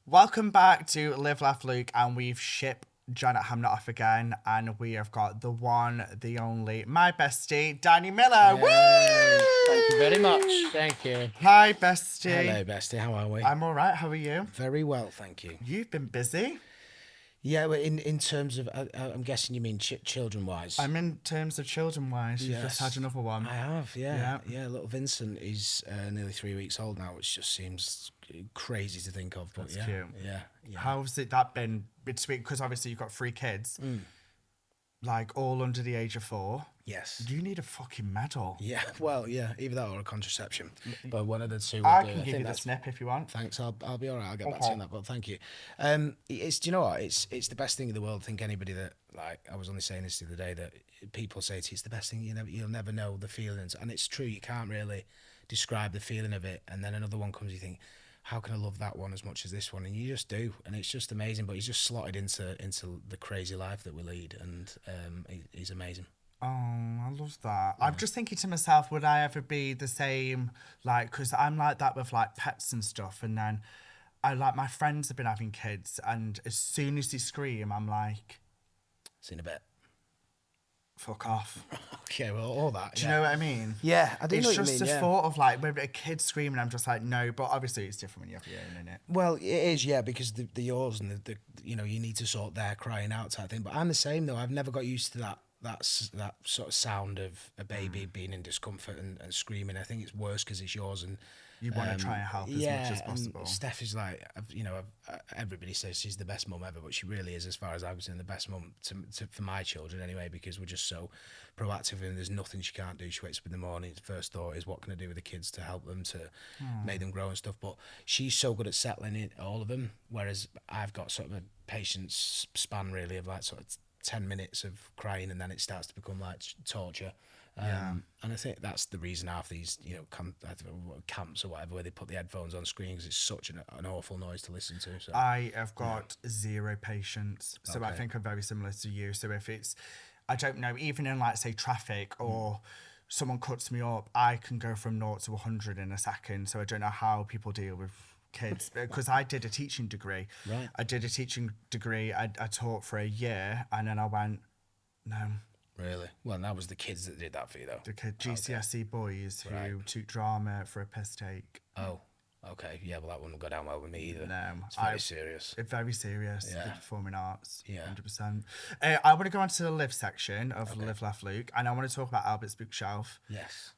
Welcome back to Live, Laugh, Luke, and we've shipped Janet Hamnet off again, and we have got the one, the only, my bestie, Danny Miller. Woo! Thank you very much. Thank you. Hi, bestie. Hello, bestie. How are we? I'm all right. How are you? Very well, thank you. You've been busy. Yeah, well, in terms of, I'm guessing you mean children-wise. I'm in terms of children-wise. You've just had another one. I have, yeah. Little Vincent is nearly 3 weeks old now, which just seems crazy to think of. But That's cute. Yeah. How's that been between? Because obviously you've got 3 kids, like all under the age of 4. Yes. You need a fucking medal. Yeah. Well, yeah. Either that or a contraception. But one of the two. I can give you the snip if you want. Thanks. I'll be all right. I'll get back to you on that. But thank you. Do you know what? It's the best thing in the world. I think anybody that, like, I was only saying this the other day, that people say to you, it's the best thing. You'll never know the feelings, and it's true. You can't really describe the feeling of it. And then another one comes, you think, how can I love that one as much as this one? And you just do, and it's just amazing. But he's just slotted into the crazy life that we lead, and he's amazing. Oh, I love that. I'm just thinking to myself, would I ever be the same? Like, because I'm like that with like pets and stuff. And then my friends have been having kids, and as soon as they scream, I'm like, See you in a bit. fuck off. Okay, well, all that. Do you know what I mean? Yeah, I do know what you mean. It's just the yeah. thought of like, when a kid's screaming, I'm just like, no. But obviously, it's different when you have your own, innit? Well, it is, yeah, because the yours and the you need to sort their crying out type thing. But I'm the same though. I've never got used to that sort of sound of a baby being in discomfort and screaming. I think it's worse because it's yours, and You want to try and help as much as possible. And Steph is like, everybody says she's the best mum ever, but she really is, as far as I'm concerned, the best mum for my children anyway, because we're just so proactive and there's nothing she can't do. She wakes up in the morning, the first thought is, what can I do with the kids to help them, to make them grow and stuff. But she's so good at settling in all of them, whereas I've got sort of a patience span really of like sort of 10 minutes of crying, and then it starts to become like torture. And I think that's the reason half these, camps or whatever, where they put the headphones on screen, because it's such an awful noise to listen to. So I have got zero patience. So I think I'm very similar to you. So if it's, I don't know, even in like say traffic or someone cuts me up, I can go from 0 to 100 in a second. So I don't know how people deal with kids, because I did a teaching degree. Right. I did a teaching degree. I taught for a year, and then I went, no. Really? Well, that was the kids that did that for you, though. The GCSE boys who took drama for a piss take. Oh, okay. Yeah, well, that wouldn't go down well with me either. No. It's very serious. It's very serious. Yeah. The performing arts. Yeah. 100%. I want to go on to the live section of Live, Laugh, Luke, and I want to talk about Albert's bookshelf. Yes.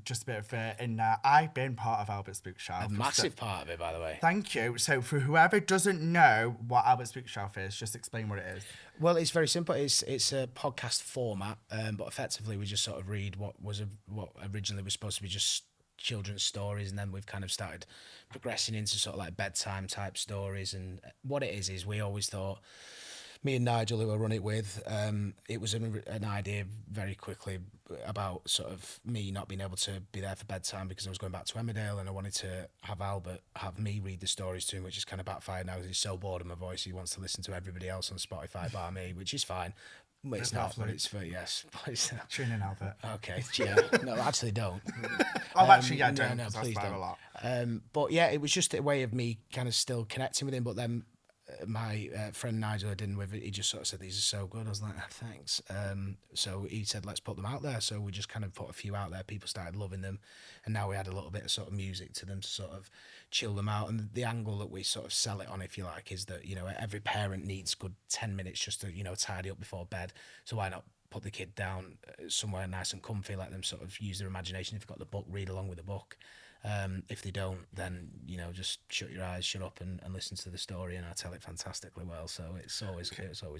Just a bit of in there, I've been part of Albert's bookshelf. A massive part of it, by the way. Thank you. So for whoever doesn't know what Albert's bookshelf is, just explain what it is. Well, it's very simple. It's a podcast format, but effectively we just sort of read what originally was supposed to be just children's stories, and then we've kind of started progressing into sort of like bedtime type stories. And what it is we always thought, me and Nigel, who I run it with, it was an idea very quickly about sort of me not being able to be there for bedtime because I was going back to Emmerdale, and I wanted to have Albert have me read the stories to him, which is kind of backfired now because he's so bored of my voice. He wants to listen to everybody else on Spotify bar me, which is fine. But it's not, but it's for, yes. Tune in, Albert. Okay, yeah. No, actually don't. Actually, yeah, don't. No, please don't. don't. A lot. But yeah, it was just a way of me kind of still connecting with him, but then my friend Nigel I did with it, he just sort of said, these are so good. I was like, thanks. So he said, let's put them out there. So we just kind of put a few out there. People started loving them, and now we had a little bit of sort of music to them to sort of chill them out. And the angle that we sort of sell it on, if you like, is that, every parent needs good 10 minutes just to, tidy up before bed. So why not put the kid down somewhere nice and comfy, let them sort of use their imagination. If you've got the book, read along with the book. If they don't, then just shut your eyes, shut up, and listen to the story, and I tell it fantastically well. So it's always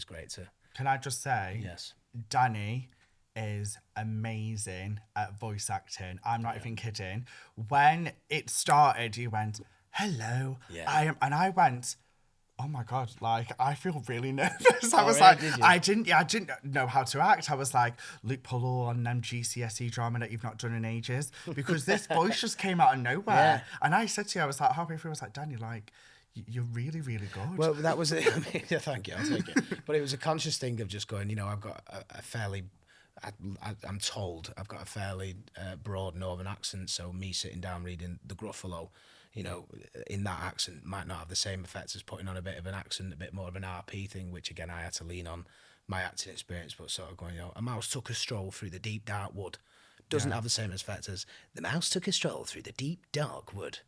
great to. Can I just say, yes, Danny is amazing at voice acting. I'm not even kidding. When it started, he went, "Hello, I am," and I went, oh my God, like, I feel really nervous. I was like, I didn't know how to act. I was like, Luke Pullall on them GCSE drama that you've not done in ages, because this voice just came out of nowhere. Yeah. And I said to you, I was like, halfway through, I was like, Danny, like, you're really, really good. Well, that was it. I mean, yeah, thank you, I'll take it. But it was a conscious thing of just going, I've got a fairly, I'm told I've got a fairly broad northern accent, so me sitting down reading The Gruffalo, you know, in that accent might not have the same effect as putting on a bit of an accent, a bit more of an RP thing, which again I had to lean on my acting experience, but sort of going, you know, a mouse took a stroll through the deep dark wood doesn't have the same effect as the mouse took a stroll through the deep dark wood.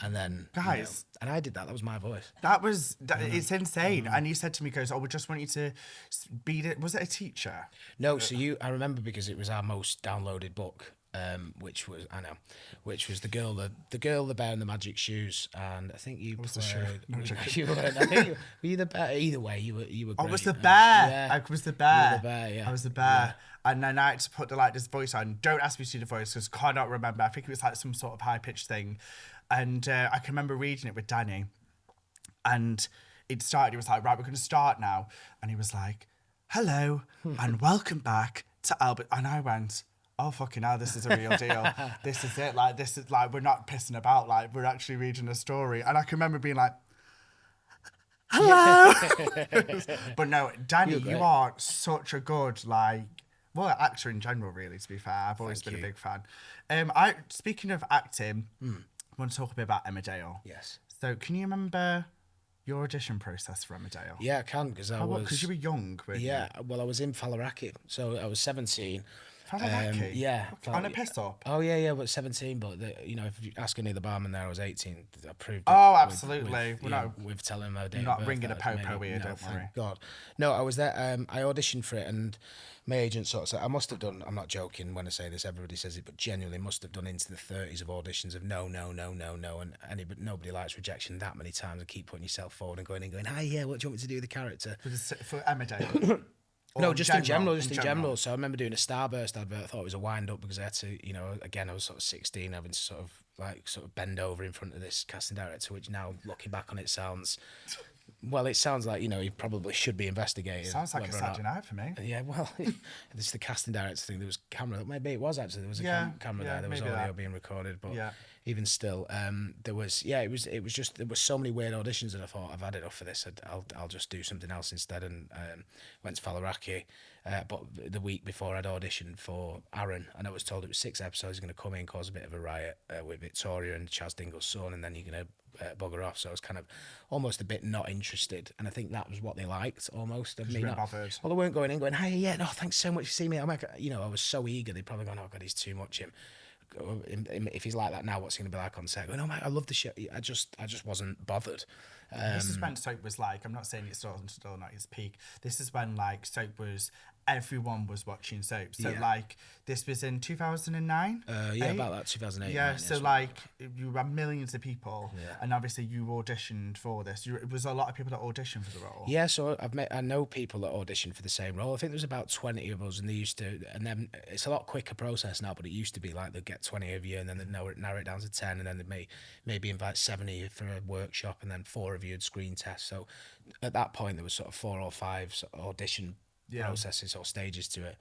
And then, guys, and I did that. That was my voice. It's insane. And you said to me, "Goes, oh, we just want you to be." Was it a teacher? No, so I remember because it was our most downloaded book, which was the girl, the bear in the magic shoes, and I think you played. You weren't. I think were you the bear? Either way, you were. Great. I was the bear. Yeah. I was the bear. You were the bear. Yeah. I was the bear. Yeah. And then I had to put this voice on. Don't ask me to do the voice because I cannot remember. I think it was like some sort of high pitched thing. And I can remember reading it with Danny, and it started. He was like, "Right, we're going to start now," and he was like, "Hello and welcome back to Albert." And I went, "Oh fucking hell, this is a real deal. This is it. Like this is like we're not pissing about. Like we're actually reading a story." And I can remember being like, "Hello," but no, Danny, you are such a good actor in general. Really, to be fair, I've always been a big fan. Speaking of acting. I want to talk a bit about Emmerdale. Yes. So, can you remember your audition process for Emmerdale? Yeah, I can, because because you were young, weren't you? Well, I was in Fallaraki, so I was 17. Fallaraki? Yeah. Okay. On a piss up? Oh, yeah, but 17, but, if you ask any of the barmen there, I was 18. I proved it. Oh, absolutely. With telling my date. Not bringing a po-po here, don't worry. God. No, I was there. I auditioned for it, and my agent sort of said, I must have done, I'm not joking when I say this, everybody says it, but genuinely must have done into the 30s of auditions of no, and nobody likes rejection that many times, and keep putting yourself forward and going, hi, yeah, what do you want me to do with the character? For Emmerdale? No, just in general. So I remember doing a Starburst advert. I thought it was a wind up because I had to, again, I was sort of 16, having to sort of bend over in front of this casting director, which now looking back on it sounds... Well, it sounds like, he probably should be investigated. Sounds like a Saturday night for me. Yeah, well, it's the casting director thing. There was camera. Maybe it was actually. There was a camera there. There was audio being recorded. But even still, there was, it was just, there were so many weird auditions that I thought, I've had enough for this. I'll just do something else instead. And went to Fallaraki. But the week before, I'd auditioned for Aaron. And I was told it was 6 episodes. Going to come in, cause a bit of a riot with Victoria and Chaz Dingle's son. And then you're going to bugger off. So I was kind of almost a bit not interested, and I think that was what they liked almost of me. Well, they weren't going in going, "Hey, yeah, no, thanks so much for seeing me." I'm like, I was so eager. They'd probably gone, "Oh God, he's too much him." If he's like that now, what's he gonna be like on set? Going, "Oh my, I love the show." I just wasn't bothered. This is when soap was like, I'm not saying it's still not its peak. This is when soap was, everyone was watching soap. So this was in 2009. About that 2008. Yeah, so you had millions of people, and obviously you auditioned for this. It was a lot of people that auditioned for the role. Yeah, so I know people that auditioned for the same role. I think there was about 20 of us, and they used to, and then it's a lot quicker process now. But it used to be like they'd get 20 of you, and then they'd narrow it down to 10, and then they'd maybe invite 70 for a workshop, and then 4 of you would screen test. So at that point, there was sort of 4 or 5 sort of audition processes or stages to it.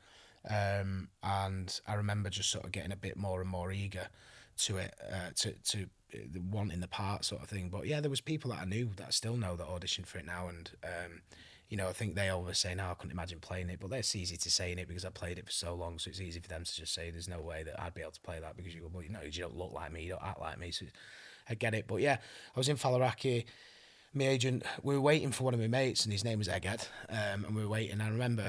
And I remember just sort of getting a bit more and more eager to it, to wanting the part sort of thing. But yeah, there was people that I knew that I still know that auditioned for it now, and I think they always say, "No, I couldn't imagine playing it," but it's easy to say it because I played it for so long, so it's easy for them to just say, "There's no way that I'd be able to play that," because you don't look like me, you don't act like me, so I get it. But yeah, I was in Fallaraki. My agent, we were waiting for one of my mates, and his name was Egghead, and we were waiting. I remember,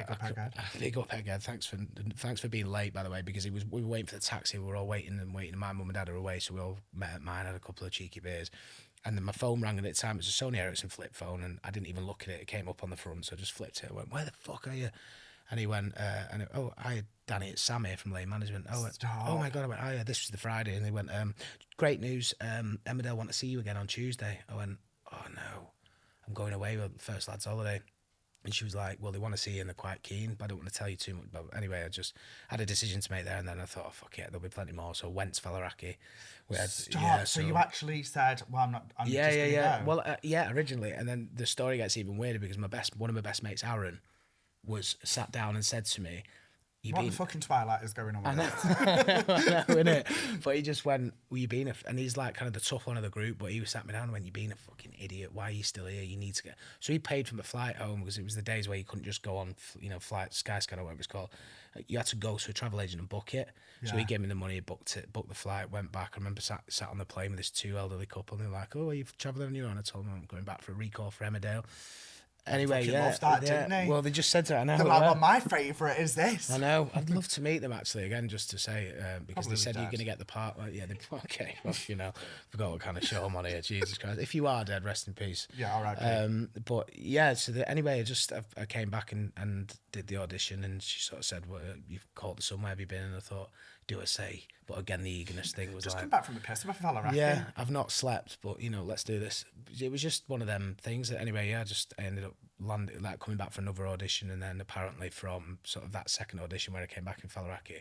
big up Egghead. Thanks for being late, by the way, because we were waiting for the taxi. We were all waiting, and my mum and dad are away, so we all met at mine, had a couple of cheeky beers, and then my phone rang, and at the time it was a Sony Ericsson flip phone, and I didn't even look at it. It came up on the front, so I just flipped it. I went, "Where the fuck are you?" And he went, "Hi, Danny, it's Sam here from Lane Management." Oh my God. I went, "Oh yeah, this was the Friday," and they went, "Great news, Emmerdale want to see you again on Tuesday." I went, "Oh no, I'm going away with First Lads Holiday." And she was like, "Well, they want to see you and they're quite keen, but I don't want to tell you too much." But anyway, I just had a decision to make there, and then I thought, "Oh, fuck it, there'll be plenty more." So I went to Fallaraki. So you actually said, "Well, I'm not." I'm just gonna go. Well, originally, and then the story gets even weirder because one of my best mates, Aaron, was sat down and said to me, What the fucking Twilight is going on with this? I know, innit? But he just went, well, you being and he's like kind of the tough one of the group, but he sat me down and went, you're being a fucking idiot. Why are you still here? You need to get. So he paid for my flight home because it was the days where you couldn't just go on, flight, Skyscanner, whatever it's called. You had to go to a travel agent and book it. Yeah. So he gave me the money, booked the flight, went back. I remember sat on the plane with this 2 elderly couple and they're like, oh, are you travelling on your own? I told them I'm going back for a recall for Emmerdale. Anyway, loved that, didn't they? Well, they just said to her, they're like, well, my favourite is this. I know. I'd love to meet them, actually, again, just to say, because Probably they said you're going to get the part. Like, yeah, okay. Well, forgot what kind of show I'm on here. Jesus Christ. If you are dead, rest in peace. Yeah, all right. But, yeah, so anyway, I came back and did the audition, and she sort of said, well, you've called somewhere, have you been? And I thought, do I say? But again, the eagerness thing was just like... come back from the piss off, fella. Yeah, I've not slept, but, let's do this. It was just one of them things that, anyway, yeah, I ended up coming back for another audition, and then apparently from sort of that second audition where I came back in Fallaraki,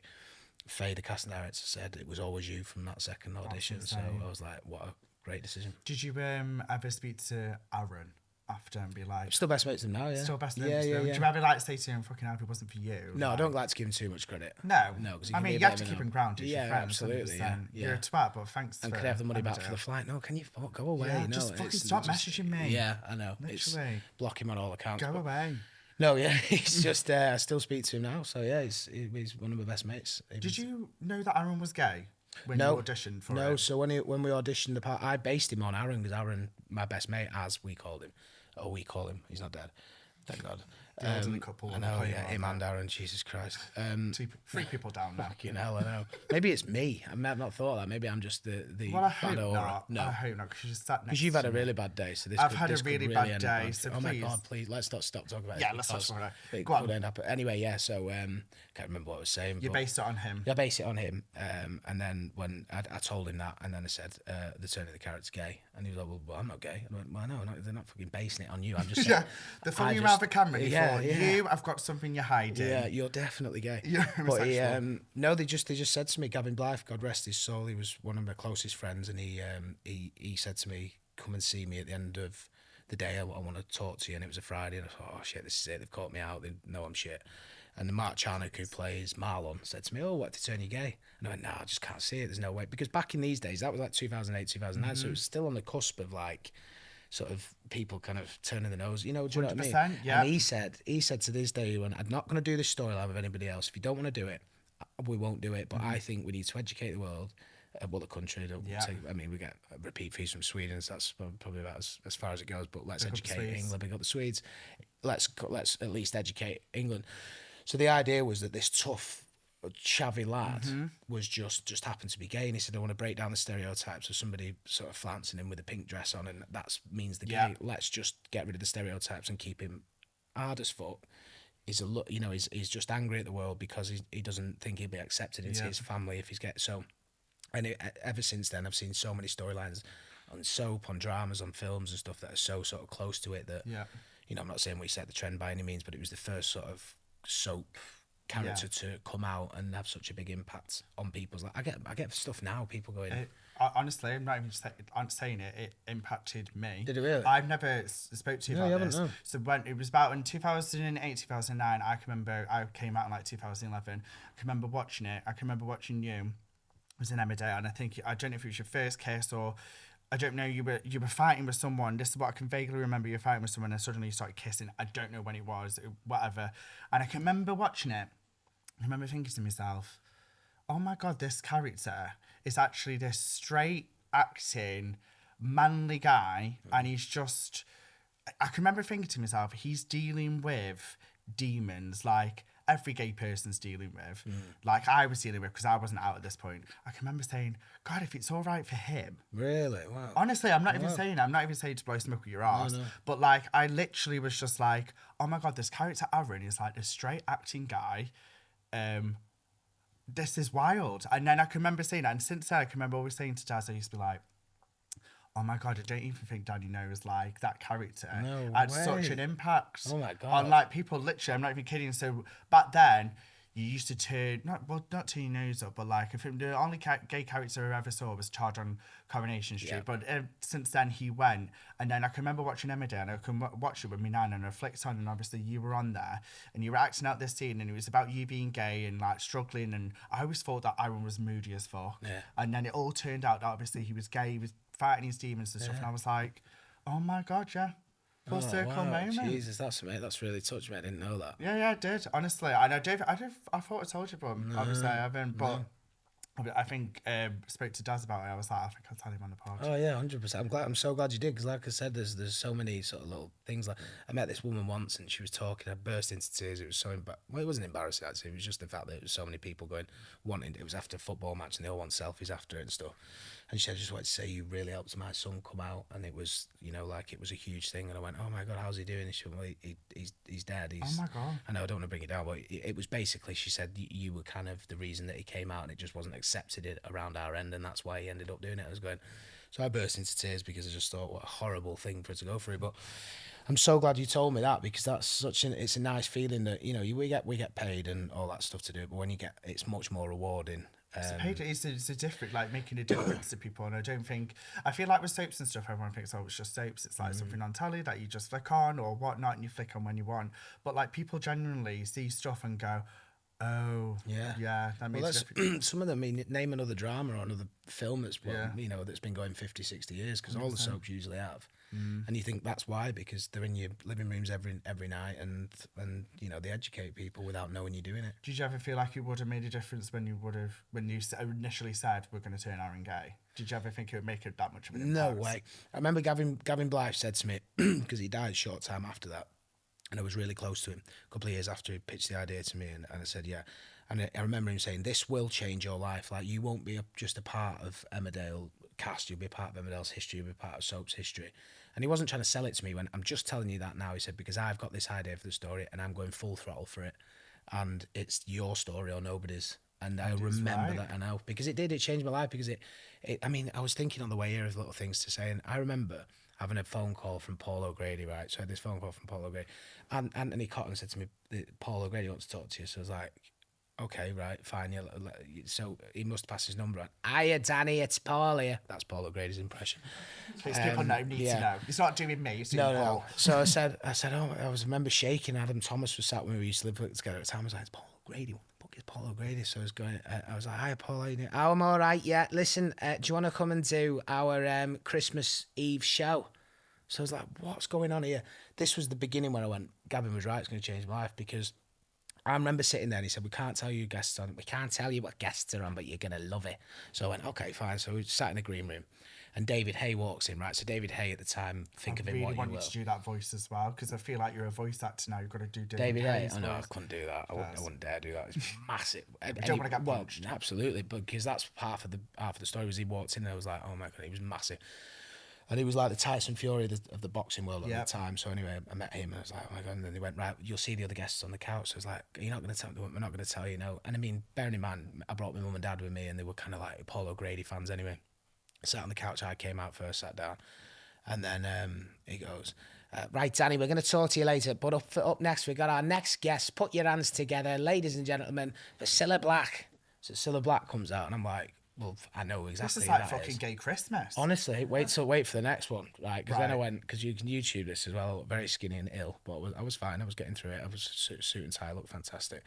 Faye, the casting director, said it was always you from that second audition. So I was like, what a great decision. Did you ever speak to Aaron after and be like... I'm still best mates with him now, yeah. Still best mates with him. Did you ever say to him, fucking hell, if it wasn't for you? No, I don't like to give him too much credit. No. Because I mean, you have to keep him grounded. Yeah, absolutely. Yeah. You're a twat, but thanks and can I have the money back for the flight? No, can you go away? Yeah, just fucking stop messaging me. Yeah, I know. Literally. It's block him on all accounts. Go away. No, yeah, he's just, I still speak to him now. So, yeah, he's one of my best mates. Did you know that Aaron was gay when you auditioned for it? No, so when we auditioned the part, I based him on Aaron because Aaron, my best mate, as we called him. Oh, we call him. He's not dead. Thank God. The couple. I know, yeah, him and Aaron, Jesus Christ. 3 people down now. Fucking hell, I know. Maybe it's me. I've not thought that. Maybe I'm just the well, I hope bad aura. No, I hope not, because you just sat next because you've had a really bad day. So I've had a really bad day, so oh please. my God, please, let's not stop talking about it. Yeah, let's not talk about it. Go on. Anyway, yeah, so can't remember what I was saying. You based it on him? Yeah, I based it on him. And then when I told him that, and then I said, the turn of the character's gay. And he was like, well, I'm not gay. I went, well, no, they're not fucking basing it on you. I'm just saying. Yeah, they're filming you around the camera. Yeah. You, I've got something you're hiding. Yeah, you're definitely gay. You're but no, they just said to me, Gavin Blythe, God rest his soul, he was one of my closest friends, and he said to me, come and see me at the end of the day. I want to talk to you. And it was a Friday, and I thought, oh shit, this is it. They've caught me out. They know I'm shit. And Mark Charnock, who plays Marlon, said to me, oh, what, to turn you gay? And I went, no, I just can't see it. There's no way. Because back in these days, that was like 2008, 2009, so it was still on the cusp of like sort of people kind of turning the nose, do you know what I mean? Yeah. And he said to this day, I'm not going to do this storyline with anybody else. If you don't want to do it, we won't do it. But I think we need to educate the world, the country. I mean, we get repeat fees from Sweden, so that's probably about as far as it goes. But let's educate England. We got the Swedes. Let's at least educate England. So the idea was that this tough, chavvy lad was just happened to be gay, and he said, I want to break down the stereotypes of somebody sort of flouncing him with a pink dress on, and that means the gay. Let's just get rid of the stereotypes and keep him hard as fuck. He's he's just angry at the world because he doesn't think he'll be accepted into his family if he's gay. So, and ever since then, I've seen so many storylines on soap, on dramas, on films and stuff that are so sort of close to it that I'm not saying we set the trend by any means, but it was the first sort of soap character to come out and have such a big impact on people's life. I get stuff now, people going... honestly, I'm not even saying it. It impacted me. Did it really? I've never spoke to you about this. No. So when it was about in 2008, 2009, I can remember I came out in like 2011. I can remember watching it. I can remember watching you. It was in Emmerdale, and I don't know if it was your first kiss or... I don't know, you were fighting with someone. This is what I can vaguely remember. You were fighting with someone and suddenly you started kissing. I don't know when it was, whatever. And I can remember watching it. I remember thinking to myself, oh my God, this character is actually this straight acting, manly guy. And he's just, I can remember thinking to myself, he's dealing with demons like every gay person's dealing with, like I was dealing with because I wasn't out at this point. I can remember saying, God, if it's all right for him. Really? Wow. Honestly, I'm not even saying to blow smoke with your ass. No. But like, I literally was just like, oh my God, this character Aaron is like this straight acting guy. This is wild. And then I can remember saying that. And since then, I can remember always saying to Daz, I used to be like, oh my God, I don't even think Daddy knows like that character had such an impact on like people. Literally, I'm not even kidding. So back then, you used to turn not turn your nose up, but like if the only gay character I ever saw was Charge on Coronation Street. But since then he went, and then I can remember watching Emmerdale, and I can watch it with my nan, and I flicked on, and obviously you were on there, and you were acting out this scene, and it was about you being gay and like struggling, and I always thought that Aaron was moody as fuck, and then it all turned out that obviously he was gay, he was fighting his demons and stuff, and I was like, oh my god, yeah. Full circle moment. Jesus, that's really touched me. I didn't know that. Yeah, I did. Honestly, I know, Dave. I thought I told you, but obviously I haven't. But I think spoke to Daz about it. I was like, I think I'll tell him on the pod. Oh yeah, 100%. I'm so glad you did, because like I said, there's so many sort of little things. Like I met this woman once, and she was talking. I burst into tears. It was so well, it wasn't embarrassing actually. It was just the fact that it was so many people wanting. It was after a football match, and they all want selfies after it and stuff. And she said, I just wanted to say you really helped my son come out, and it was, like it was a huge thing. And I went, oh my god, how's he doing? And she went, well, he's dead. Oh my god. I know I don't want to bring it down, but it was basically, she said, you were kind of the reason that he came out, and it just wasn't accepted around our end, and that's why he ended up doing it. I was going, so I burst into tears because I just thought, what a horrible thing for it to go through. But I'm so glad you told me that, because that's it's a nice feeling that we get paid and all that stuff to do it, but when you get, it's much more rewarding. It's a different, like making a difference to people, and I feel like with soaps and stuff, everyone thinks, oh, it's just soaps, it's like something on telly that you just flick on or whatnot, and you flick on when you want, but like people genuinely see stuff and go, oh yeah, that makes a difference. Some of them, name another drama or another film that's that's been going 50-60 years, because all the soaps usually have. And you think that's why, because they're in your living rooms every night, and they educate people without knowing you're doing it. Did you ever feel like it would have made a difference when you initially said we're going to turn Aaron gay? Did you ever think it would make it that much of an impact? No way. I remember Gavin Blythe said to me, because he died a short time after that, and I was really close to him a couple of years after he pitched the idea to me, and I said, yeah. And I remember him saying, this will change your life. Like, you won't be just a part of Emmerdale cast, you'll be a part of Emmerdale's history, you'll be a part of soap's history. And he wasn't trying to sell it to me. When I'm just telling you that now, he said, because I've got this idea for the story and I'm going full throttle for it, and it's your story or nobody's. And I remember that, I know, because it changed my life, because I was thinking on the way here of little things to say, and I remember having a phone call from Paul O'Grady, right? So I had this phone call from Paul O'Grady, and Anthony Cotton said to me, Paul O'Grady wants to talk to you. So I was like, okay, right, fine. Yeah. So he must pass his number on. Hiya, Danny, it's Paul here. That's Paul O'Grady's impression. So people need to know. It's not doing me, it's doing Paul. No. So I said, I remember shaking. Adam Thomas was sat when we used to live together at the time. I was like, it's Paul O'Grady. What the fuck is Paul O'Grady? So I was like, hiya, Paul, how you doing? Oh, I'm all right, yeah. Listen, do you want to come and do our Christmas Eve show? So I was like, what's going on here? This was the beginning when I went, Gavin was right, it's going to change my life, because I remember sitting there and he said, we can't tell you guests on. We can't tell you what guests are on, but you're going to love it. So I went, okay, fine. So we sat in the green room and David Hay walks in, right? So David Hay at the time, think of him what you will. I really want you to do that voice as well, because I feel like you're a voice actor now. You've got to do David Hay. Oh, no, I couldn't do that. I wouldn't dare do that. It's massive. You don't want to get punched. Well, absolutely. But because that's half of the story was he walked in and I was like, oh my God, he was massive. And he was like the Tyson Fury of the boxing world at the time. So anyway, I met him and I was like, oh my God. And then they went, right, you'll see the other guests on the couch. So I was like, you're not going to tell me, we're not going to tell you, no. And I mean, bearing in mind, I brought my mum and dad with me and they were kind of like Paul O'Grady fans anyway. Sat on the couch, I came out first, sat down. And then he goes, right, Danny, we're going to talk to you later. But up next, we got our next guest. Put your hands together, ladies and gentlemen, Priscilla Black. So Priscilla Black comes out and I'm like, well, I know exactly. This is like fucking gay Christmas. Honestly, wait for the next one, right? Because then I went, because you can YouTube this as well. I look very skinny and ill, but I was fine. I was getting through it. I was suit and tie, looked fantastic.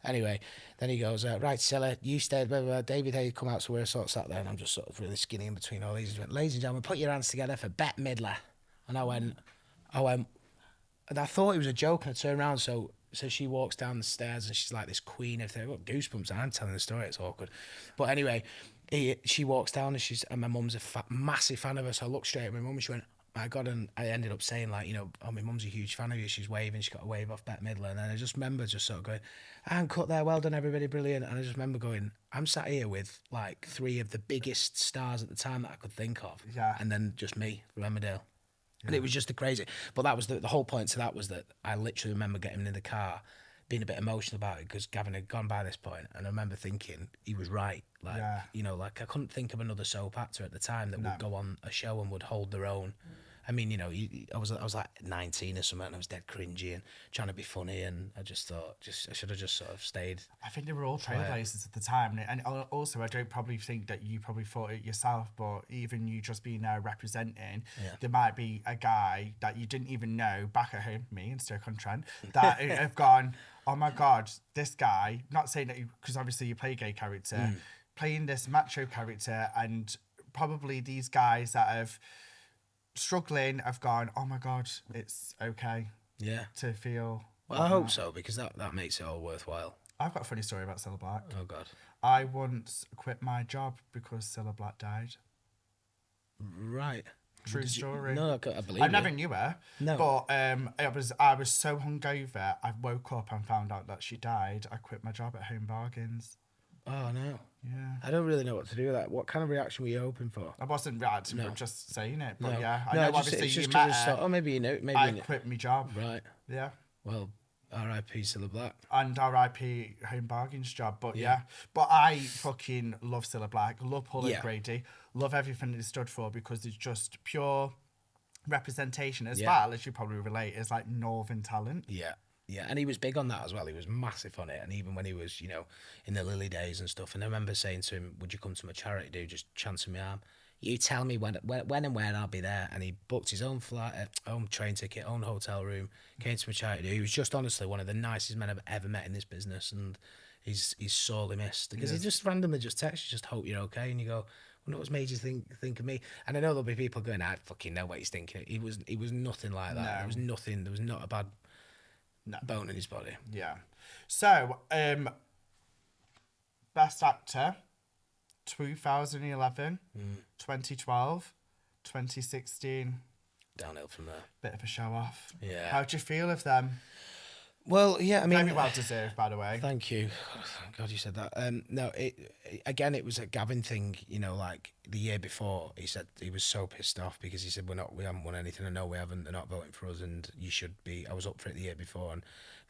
Anyway, then he goes, right, Stella, you stayed. Blah, blah, blah. David, how you come out? So we're sort of sat there, and I'm just sort of really skinny in between all these. He went, ladies and gentlemen, put your hands together for Bette Midler. And I went, and I thought it was a joke. And I turned around, so she walks down the stairs and she's like this queen of things. I've got goosebumps and I'm telling the story, it's awkward. But anyway, she walks down and my mum's a massive fan of her, so I looked straight at my mum and she went, my God, and I ended up saying like, oh, my mum's a huge fan of you. She's waving, she got a wave off Bette Midler. And then I just remember just sort of going, and cut there, well done everybody, brilliant. And I just remember going, I'm sat here with like 3 of the biggest stars at the time that I could think of. Yeah. And then just me from Emmerdale. And it was just a crazy, but that was the whole point to that was that I literally remember getting in the car, being a bit emotional about it because Gavin had gone by this point, and I remember thinking he was right. Like, like I couldn't think of another soap actor at the time that would go on a show and would hold their own I mean, I was like 19 or something, and I was dead cringy and trying to be funny, and I just thought, I should have just sort of stayed. I think they were all trailblazers at the time, and also I don't probably think that you probably thought it yourself, but even you just being there representing, there might be a guy that you didn't even know back at home, me and Stoke-on-Trent, that have gone, oh my God, this guy, not saying that because obviously you play a gay character, playing this macho character, and probably these guys that have struggling have gone, oh my God, it's okay to feel. Well, I hope so, because that makes it all worthwhile. I've got a funny story about Cilla Black. Oh God. I once quit my job because Cilla Black died. Right. True story. No, I believe I never knew her. No. But I was so hungover, I woke up and found out that she died. I quit my job at Home Bargains. Oh no. Yeah. I don't really know what to do with that. What kind of reaction were you hoping for? I wasn't just saying it, but No. I know obviously you met her. Thought, maybe you know. Maybe I quit my job. Right. Yeah. Well, R.I.P. Cilla Black. And R.I.P. Home Bargains job, but But I fucking love Cilla Black, love Paul O'Grady, love everything it stood for, because it's just pure representation, as well as you probably relate, is like Northern talent. Yeah. Yeah, and he was big on that as well. He was massive on it. And even when he was, in the Lily days and stuff, and I remember saying to him, would you come to my charity do, just chancing my arm? You tell me when and where I'll be there. And he booked his own flight, own train ticket, own hotel room, came to my charity do. He was just honestly one of the nicest men I've ever met in this business. And he's sorely missed. Because he just randomly just texts, just hope you're okay. And you go, wonder what's made you think of me. And I know there'll be people going, I fucking know what he's thinking. He was nothing like that. No. There was nothing. There was not a bad bone in his body. Yeah. So, Best Actor, 2011, 2012, 2016. Downhill from there. Bit of a show off. Yeah. How'd you feel of them? Well, yeah, I mean... Very well deserved, by the way. Thank you. Thank God you said that. No, it was a Gavin thing, like the year before, he said he was so pissed off because he said, we haven't won anything. I know we haven't. They're not voting for us, and you should be. I was up for it the year before, and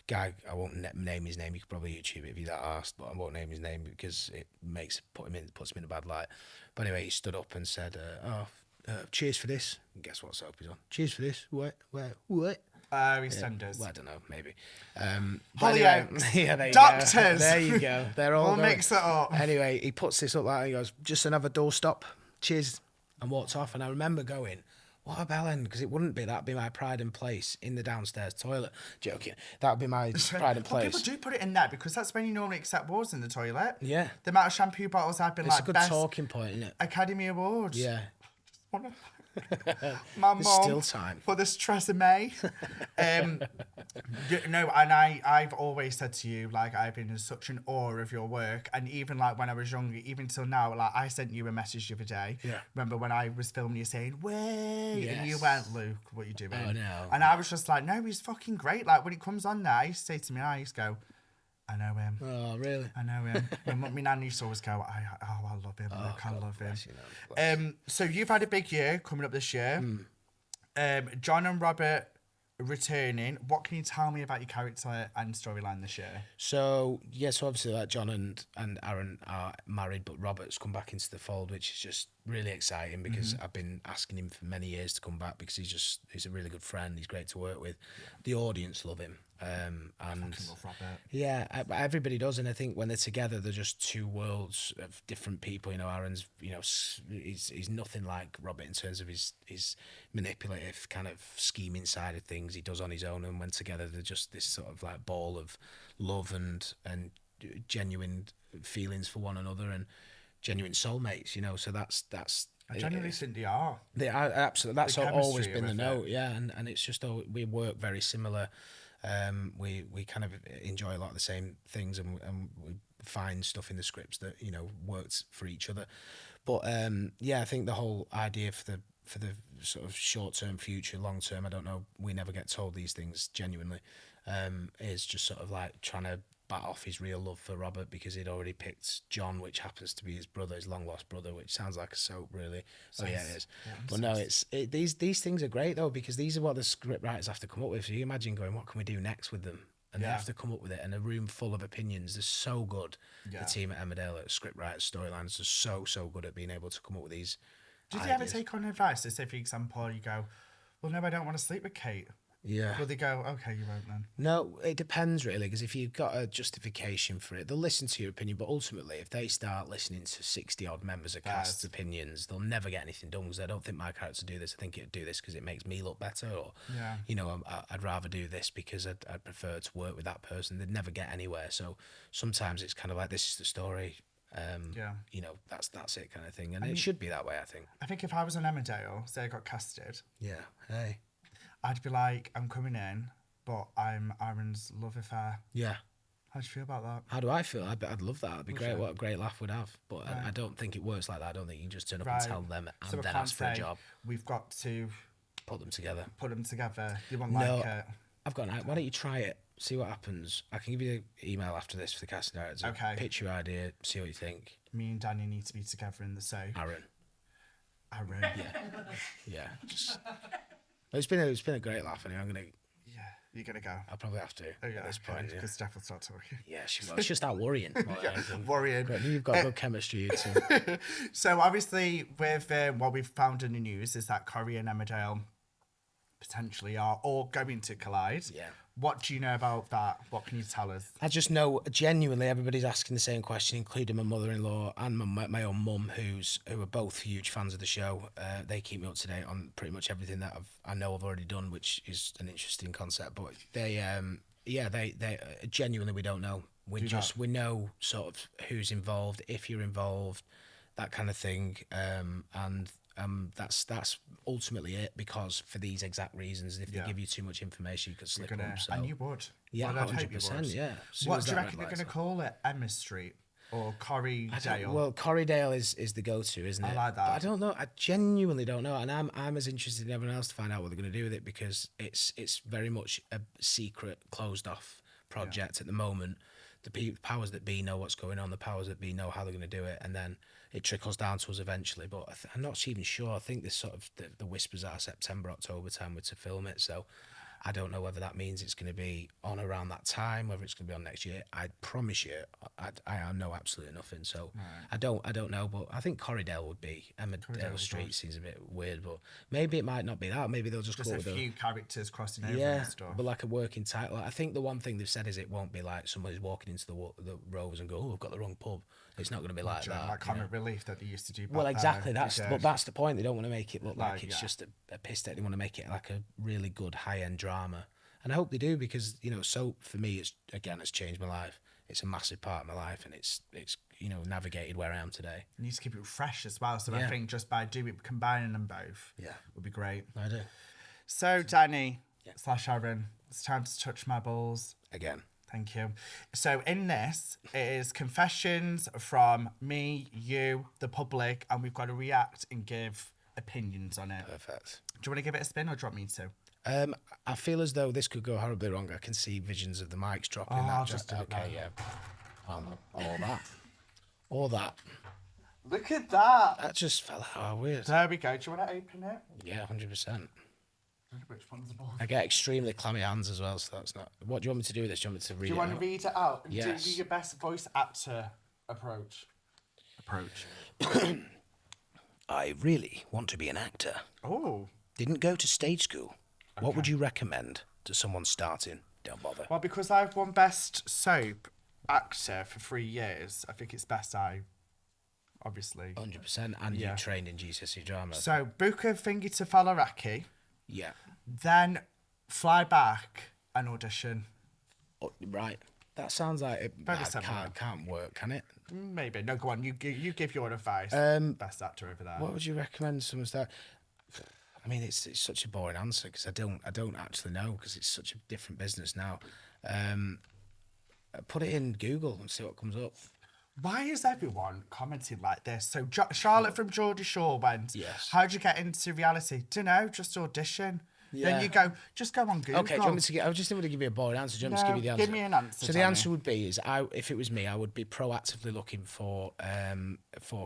guy, I won't name his name. You could probably YouTube it if you're that arsed, but I won't name his name because it puts him in a bad light. But anyway, he stood up and said, cheers for this. And guess what soap he's on? Cheers for this. What? EastEnders. Well, I don't know, maybe. Hollyoaks. Yeah, there you Doctors. Go. There you go. They're all We'll mix it up. Anyway, he puts this up like, he goes, just another doorstop. Cheers. And walked off. And I remember going, what a bellend, because it wouldn't be. That'd be my pride and place in the downstairs toilet. Joking. That would be my pride and place. People do put it in there because that's when you normally accept awards in the toilet. Yeah. The amount of shampoo bottles I've been It's like, a good best talking point, isn't it? Academy Awards. Yeah. My There's mum still time. for this Tresemme. No, and I've always said to you, like, I've been in such an awe of your work, and even like when I was younger, even till now, like I sent you a message the other day. Yeah. Remember when I was filming you saying, "Wait," Yes. and you went, "Luke, what are you doing?" Oh no. And I was just like, "No, he's fucking great." Like when he comes on there, he used to say to me, I used to go, "I know him." Oh, really? I know him. My nan used to always go, I love him. Luke, I love him. You, So you've had a big year coming up this year. John and Robert returning. What can you tell me about your character and storyline this year? So obviously like John and Aaron are married, but Robert's come back into the fold, which is just really exciting because I've been asking him for many years to come back because he's a really good friend. He's great to work with. The audience love him. And love Robert. Yeah, everybody does, and I think when they're together, they're just two worlds of different people. Aaron's, he's nothing like Robert in terms of his manipulative kind of scheming side of things. He does on his own, and when together, they're just this sort of like ball of love and genuine feelings for one another and genuine soulmates. So that's. I genuinely think they are. They are absolutely. That's The always chemistry been the with note, yeah, and it's just we work very similar. We kind of enjoy a lot of the same things, and we find stuff in the scripts that works for each other. But I think the whole idea for the sort of short term, future, long term, I don't know. We never get told these things genuinely. Is just sort of like trying to bat off his real love for Robert because he'd already picked John, which happens to be his brother, his long lost brother, which sounds like a soap, really. Oh yeah, it is. Yeah, but no, these things are great though because these are what the script writers have to come up with. So you imagine going, what can we do next with them? And they have to come up with it. And a room full of opinions. They're so good. Yeah. The team at Emmerdale, at script writers, storylines, are so good at being able to come up with these. Did you ever take on advice? So say, for example, you go, well, no, I don't want to sleep with Kate. Yeah. Will they go, okay, you won't then? No, it depends really, because if you've got a justification for it, they'll listen to your opinion. But ultimately, if they start listening to 60 odd members of cast's opinions, they'll never get anything done because I don't think my character do this. I think it'd do this because it makes me look better, or you know, I'd rather do this because I'd prefer to work with that person. They'd never get anywhere. So sometimes it's kind of like, this is the story. You know, that's it kind of thing, and it should be that way. I think. I think if I was on Emmerdale, say I got casted, Hey. I'd be like, I'm coming in, but I'm Aaron's love affair. Yeah. How do you feel about that? How do I feel? I'd love that. It'd be great. What a great laugh we'd have. But I don't think it works like that. I don't think you can just turn up and tell them and then ask for a job. We've got to put them together. You want like it? I've got an idea. Why don't you try it? See what happens. I can give you the email after this for the casting director. Okay. Pitch your idea. See what you think. Me and Danny need to be together in the soap. Aaron. Yeah. It's been a great laugh. Anyway, I'm gonna. Yeah, you're gonna go. I'll probably have to at this point. Because Steph will start talking. Yeah, she will. She'll start worrying. Worrying. Great. You've got good chemistry, you two. So obviously, with what we've found in the news is that Corrie and Emmerdale potentially are all going to collide. Yeah. What do you know about that? What can you tell us? I just know genuinely everybody's asking the same question, including my mother-in-law and my own mum, who are both huge fans of the show. They keep me up to date on pretty much everything that I know I've already done, which is an interesting concept. But they genuinely, we don't know. We know sort of who's involved, if you're involved, that kind of thing, and that's ultimately it, because for these exact reasons, if they give you too much information, you could slip up. So. And you would. Yeah, well, 100%. Yeah. What do you reckon they're going to call it? Emma Street or Corrie Dale? Well, Corrie Dale is the go-to, isn't it? I like that. But I don't know. I genuinely don't know, and I'm as interested in everyone else to find out what they're going to do with it, because it's very much a secret, closed-off project at the moment. The powers that be know what's going on. The powers that be know how they're going to do it, and then it trickles down to us eventually. But I'm not even sure. I think this sort of the whispers are September, October time to film it. So I don't know whether that means it's going to be on around that time, whether it's going to be on next year. I promise you, I know absolutely nothing. So I don't know. But I think Corriedale would be. Emmerdale Street seems a bit weird, but maybe it might not be that. Maybe they'll just go a with few characters crossing over and stuff. But like a working title. I think the one thing they've said is it won't be like somebody's walking into the rows and go, "Oh, I've got the wrong pub." It's not going to be like that. Like Comic Relief that they used to do. Well, exactly. That's the point. They don't want to make it look like it's just a piss take. They want to make it like a really good high-end drama. And I hope they do, because, you know, soap for me, it's changed my life. It's a massive part of my life, and it's navigated where I am today. You need to keep it fresh as well. So I think just by combining them both would be great. I do. So Danny / Aaron, it's time to touch my balls. Again. Thank you. So in this, it is confessions from me, you, the public, and we've got to react and give opinions on it. Perfect. Do you want to give it a spin, or do you want me to? I feel as though this could go horribly wrong. I can see visions of the mics dropping. I'll just do okay, all that. Look at that. That just fell out. How weird. There we go. Do you want to open it? Yeah, 100%. Which one's the ball? I get extremely clammy hands as well, so that's not. What do you want me to do with this? Do you want me to read it? Do you want to read it out? Yes. Do your best voice actor approach. I really want to be an actor. Oh. Didn't go to stage school. Okay. What would you recommend to someone starting? Don't bother. Well, because I've won Best Soap Actor for 3 years, I think it's best I, obviously. 100%, and you trained in GCSE drama. So, book a thingy to Fallaraki. Yeah. Then fly back and audition. Oh, right. That sounds like it can't work, can it? Maybe. No, go on. You give your advice. Best actor over there. What would you recommend someone start? I mean, it's such a boring answer, because I don't actually know, because it's such a different business now. Put it in Google and see what comes up. Why is everyone commenting like this? So Charlotte from Geordie Shore went, yes. How'd you get into reality? Dunno, just audition. Yeah. Then just go on Google. Okay, do you want me to I just didn't want to give you a boring answer. Do you want me to give you the answer? Give me an answer. So the answer would be if it was me, I would be proactively looking for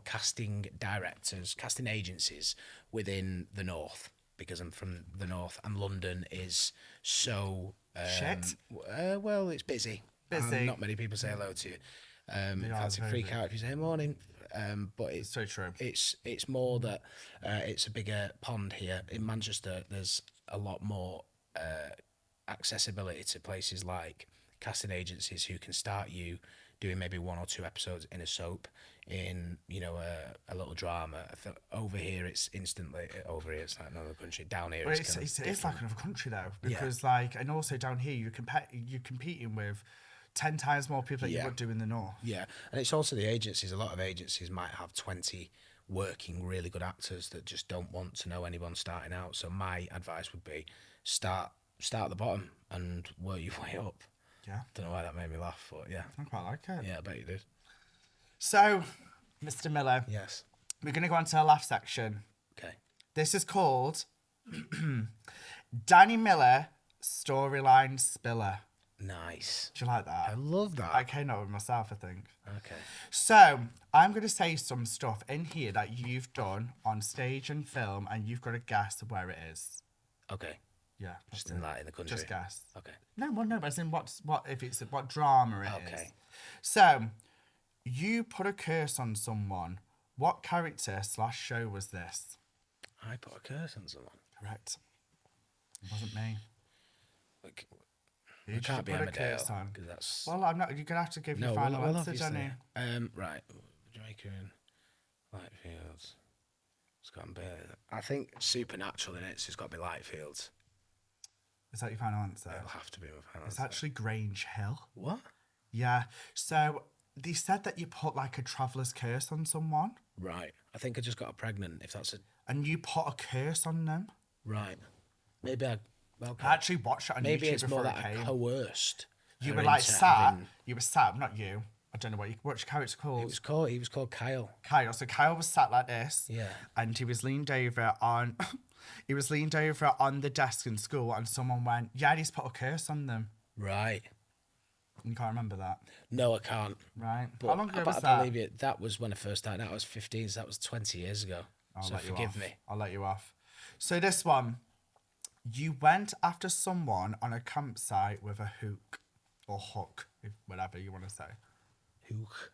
casting directors, casting agencies within the North, because I'm from the North, and London is so shit. Well, it's busy. Busy. Not many people say hello to you. In are fact, it very freak big. out if you say morning. But It's so true. it's more that it's a bigger pond here in Manchester. There's a lot more accessibility to places like casting agencies who can start you doing maybe 1 or 2 episodes in a soap, in a little drama. I think over here it's instantly over here it's like another country. Down here But it's kind of it's like different. another country though, because like, and also down here you're competing with 10 times more people that you would do in the north. Yeah, and it's also the agencies. A lot of agencies might have 20 working really good actors that just don't want to know anyone starting out. So my advice would be start at the bottom and work your way up. Yeah, Don't know why that made me laugh, but yeah. I quite like it. Yeah, I bet you did. So, Mr. Miller, Yes. we're going to go on to the laugh section. Okay. This is called Danny Miller Storyline Spiller. Nice. Do you like that? I love that. I came up with myself, I think. Okay. So, I'm going to say some stuff in here that you've done on stage and film, and you've got to guess where it is. Okay. Yeah. Just in that in the country. Just guess. Okay. No, but as in what drama it is. Okay. So, you put a curse on someone. What character / show was this? I put a curse on someone. Correct. It wasn't me. Like, You it can't be put a curse on. because that's Well, I'm not. You're gonna have to give your final answer, Johnny. Right. Jamaica and Lightfields. Scott and Bailey. I think Supernatural in it, so it's got to be Lightfields. Is that your final answer? It'll have to be my final It's answer. actually Grange Hill. What? Yeah. So they said that you put like a traveller's curse on someone, Right. I think I just got pregnant. If that's a and you put a curse on them. right. Maybe I. Okay. I actually watched it on Maybe YouTube it's before more it that I came. coerced. You her were like into sat. having- You were sat. Not you. I don't know what's your character called. He was called Kyle. Kyle. So Kyle was sat like this. Yeah. And he was leaned over on the desk in school, and someone went, "Yeah, he's put a curse on them." Right. You can't remember that, No, I can't. right? But How long ago was I that? believe it. That was when I first started out. I was 15, so that was 20 years ago. So forgive me. I'll let you off. So this one, you went after someone on a campsite with a hook or hook, whatever you want to say. Hook.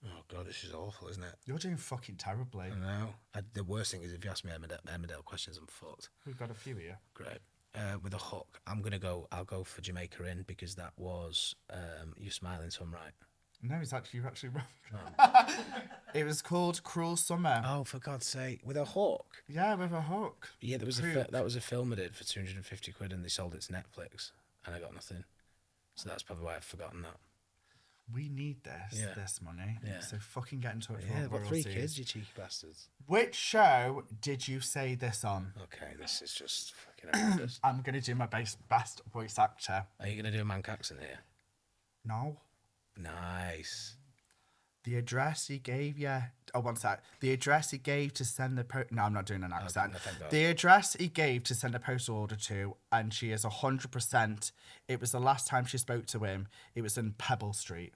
Oh god, this is awful, isn't it? You're doing fucking terribly. I know. The worst thing is if you ask me Emmerdale questions, I'm fucked. We've got a few here. Great. With a hook, I'll go for Jamaica in because that was you're smiling, so I'm right. No, you're actually wrong. It was called Cruel Summer. Oh, for God's sake, with a hook. Yeah, with a hook. Yeah, there was Hook. that was a film I did for 250 quid, and they sold it to Netflix, and I got nothing. So that's probably why I've forgotten that. We need this money. Yeah. So fucking get in touch with Yeah, our I've got 3 royalties. kids, you cheeky bastards. Which show did you say this on? Okay, this is just fucking horrendous. I'm going to do my best voice actor. Are you gonna do a Manc accent here? No. Nice. The address he gave, yeah. Oh, one sec. The address he gave to send the No, I'm not doing an accent. no, thank God. The address he gave to send a postal order to, and she is 100%. It was the last time she spoke to him. It was in Pebble Street.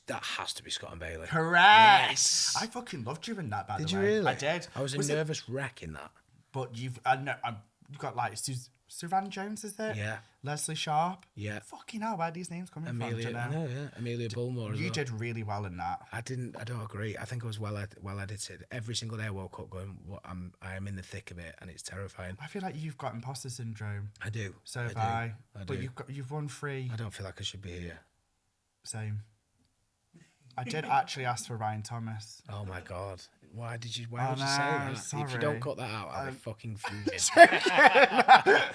That has to be Scott and Bailey. Correct. Yes. I fucking loved you in that, by Did the you way. really? I did. I was a nervous wreck in that. But you've got like Suvan Jones, is it? Yeah. Leslie Sharp. Yeah. Fucking hell, where are these names coming Amelia, from? I know, yeah. Amelia Bullmore as You well. did really well in that. I don't agree. I think I was well edited. Every single day I woke up going, I am in the thick of it, and it's terrifying. I feel like you've got imposter syndrome. I do. So have I. But do. you've won 3. I don't feel like I should be here. Same. I did actually ask for Ryan Thomas. Oh my God. Why would you say no, that? If you sorry. don't cut that out, I'll be fucking fuming.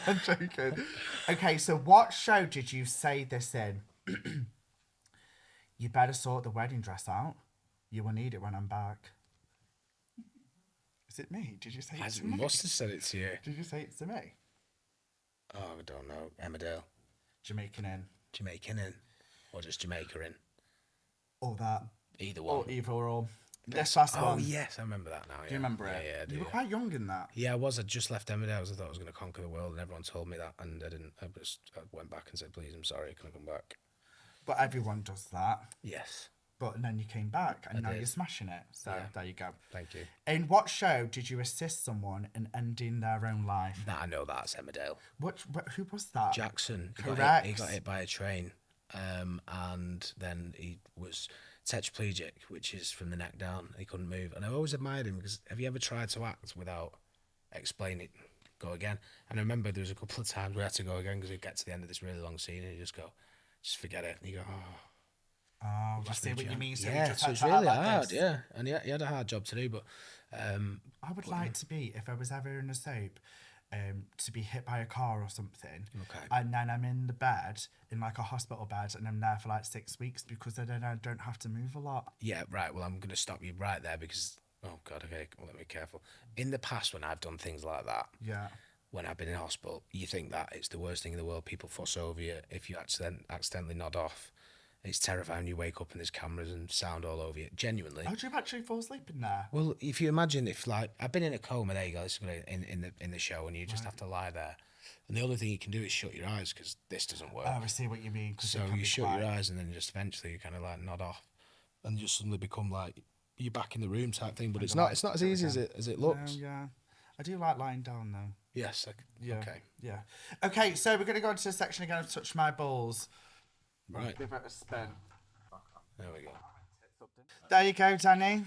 I'm joking. Okay, so what show did you say this in? You better sort the wedding dress out. You will need it when I'm back. Is it me? Did you say it I to me? must have said it to you. Did you say it to me? Oh, I don't know. Emmerdale. Jamaican in. Jamaican in. Or just Jamaica in. Or that. Either one. Or either or. This last Oh, one. yes, I remember that now. Yeah. Do you remember it? Yeah, I do. You were yeah. quite young in that. Yeah, I was. I just left Emmerdale. I thought I was going to conquer the world, and everyone told me that, and I didn't. I went back and said, "Please, I'm sorry, can I come back?" But everyone does that. Yes. But then you came back, and now did. you're smashing it. So Yeah. there you go. Thank you. In what show did you assist someone in ending their own life? That I know that's Emmerdale. Who was that? Jackson. Correct. He got hit by a train. and then he was tetraplegic, which is from the neck down. He couldn't move, and I always admired him because have you ever tried to act without explaining? Go again. And I remember there was a couple of times we had to go again because we'd get to the end of this really long scene and you just go, just forget it. And you go, oh. Oh, I see what you mean. So yeah, just so it's had to really act like hard, this. yeah. And he had a hard job to do, but... I would like to be, if I was ever in a soap, to be hit by a car or something. Okay. And then I'm in the bed, in like a hospital bed, and I'm there for like 6 weeks because then I don't have to move a lot. Yeah, right. Well, I'm going to stop you right there because... Oh, God, okay. Well, let me be careful. In the past, when I've done things like that... Yeah. When I've been in hospital, you think that it's the worst thing in the world. People fuss over you if you accidentally nod off. It's terrifying. You wake up and there's cameras and sound all over you. Genuinely. Oh, do you actually fall asleep in there? Well, if you imagine if like I've been in a coma, there you go. This is in the show, and you just have to lie there, and the only thing you can do is shut your eyes because this doesn't work. Oh, I see what you mean. So you shut your eyes and then just eventually you kind of like nod off, and you just suddenly become like you're back in the room type thing. But it's not as easy as it looks. No, yeah, I do like lying down though. Yes. Yeah. Okay. Yeah. Okay, so we're gonna go into the section again of touch my balls. Right. Give it a spin. There we go. There you go, Danny.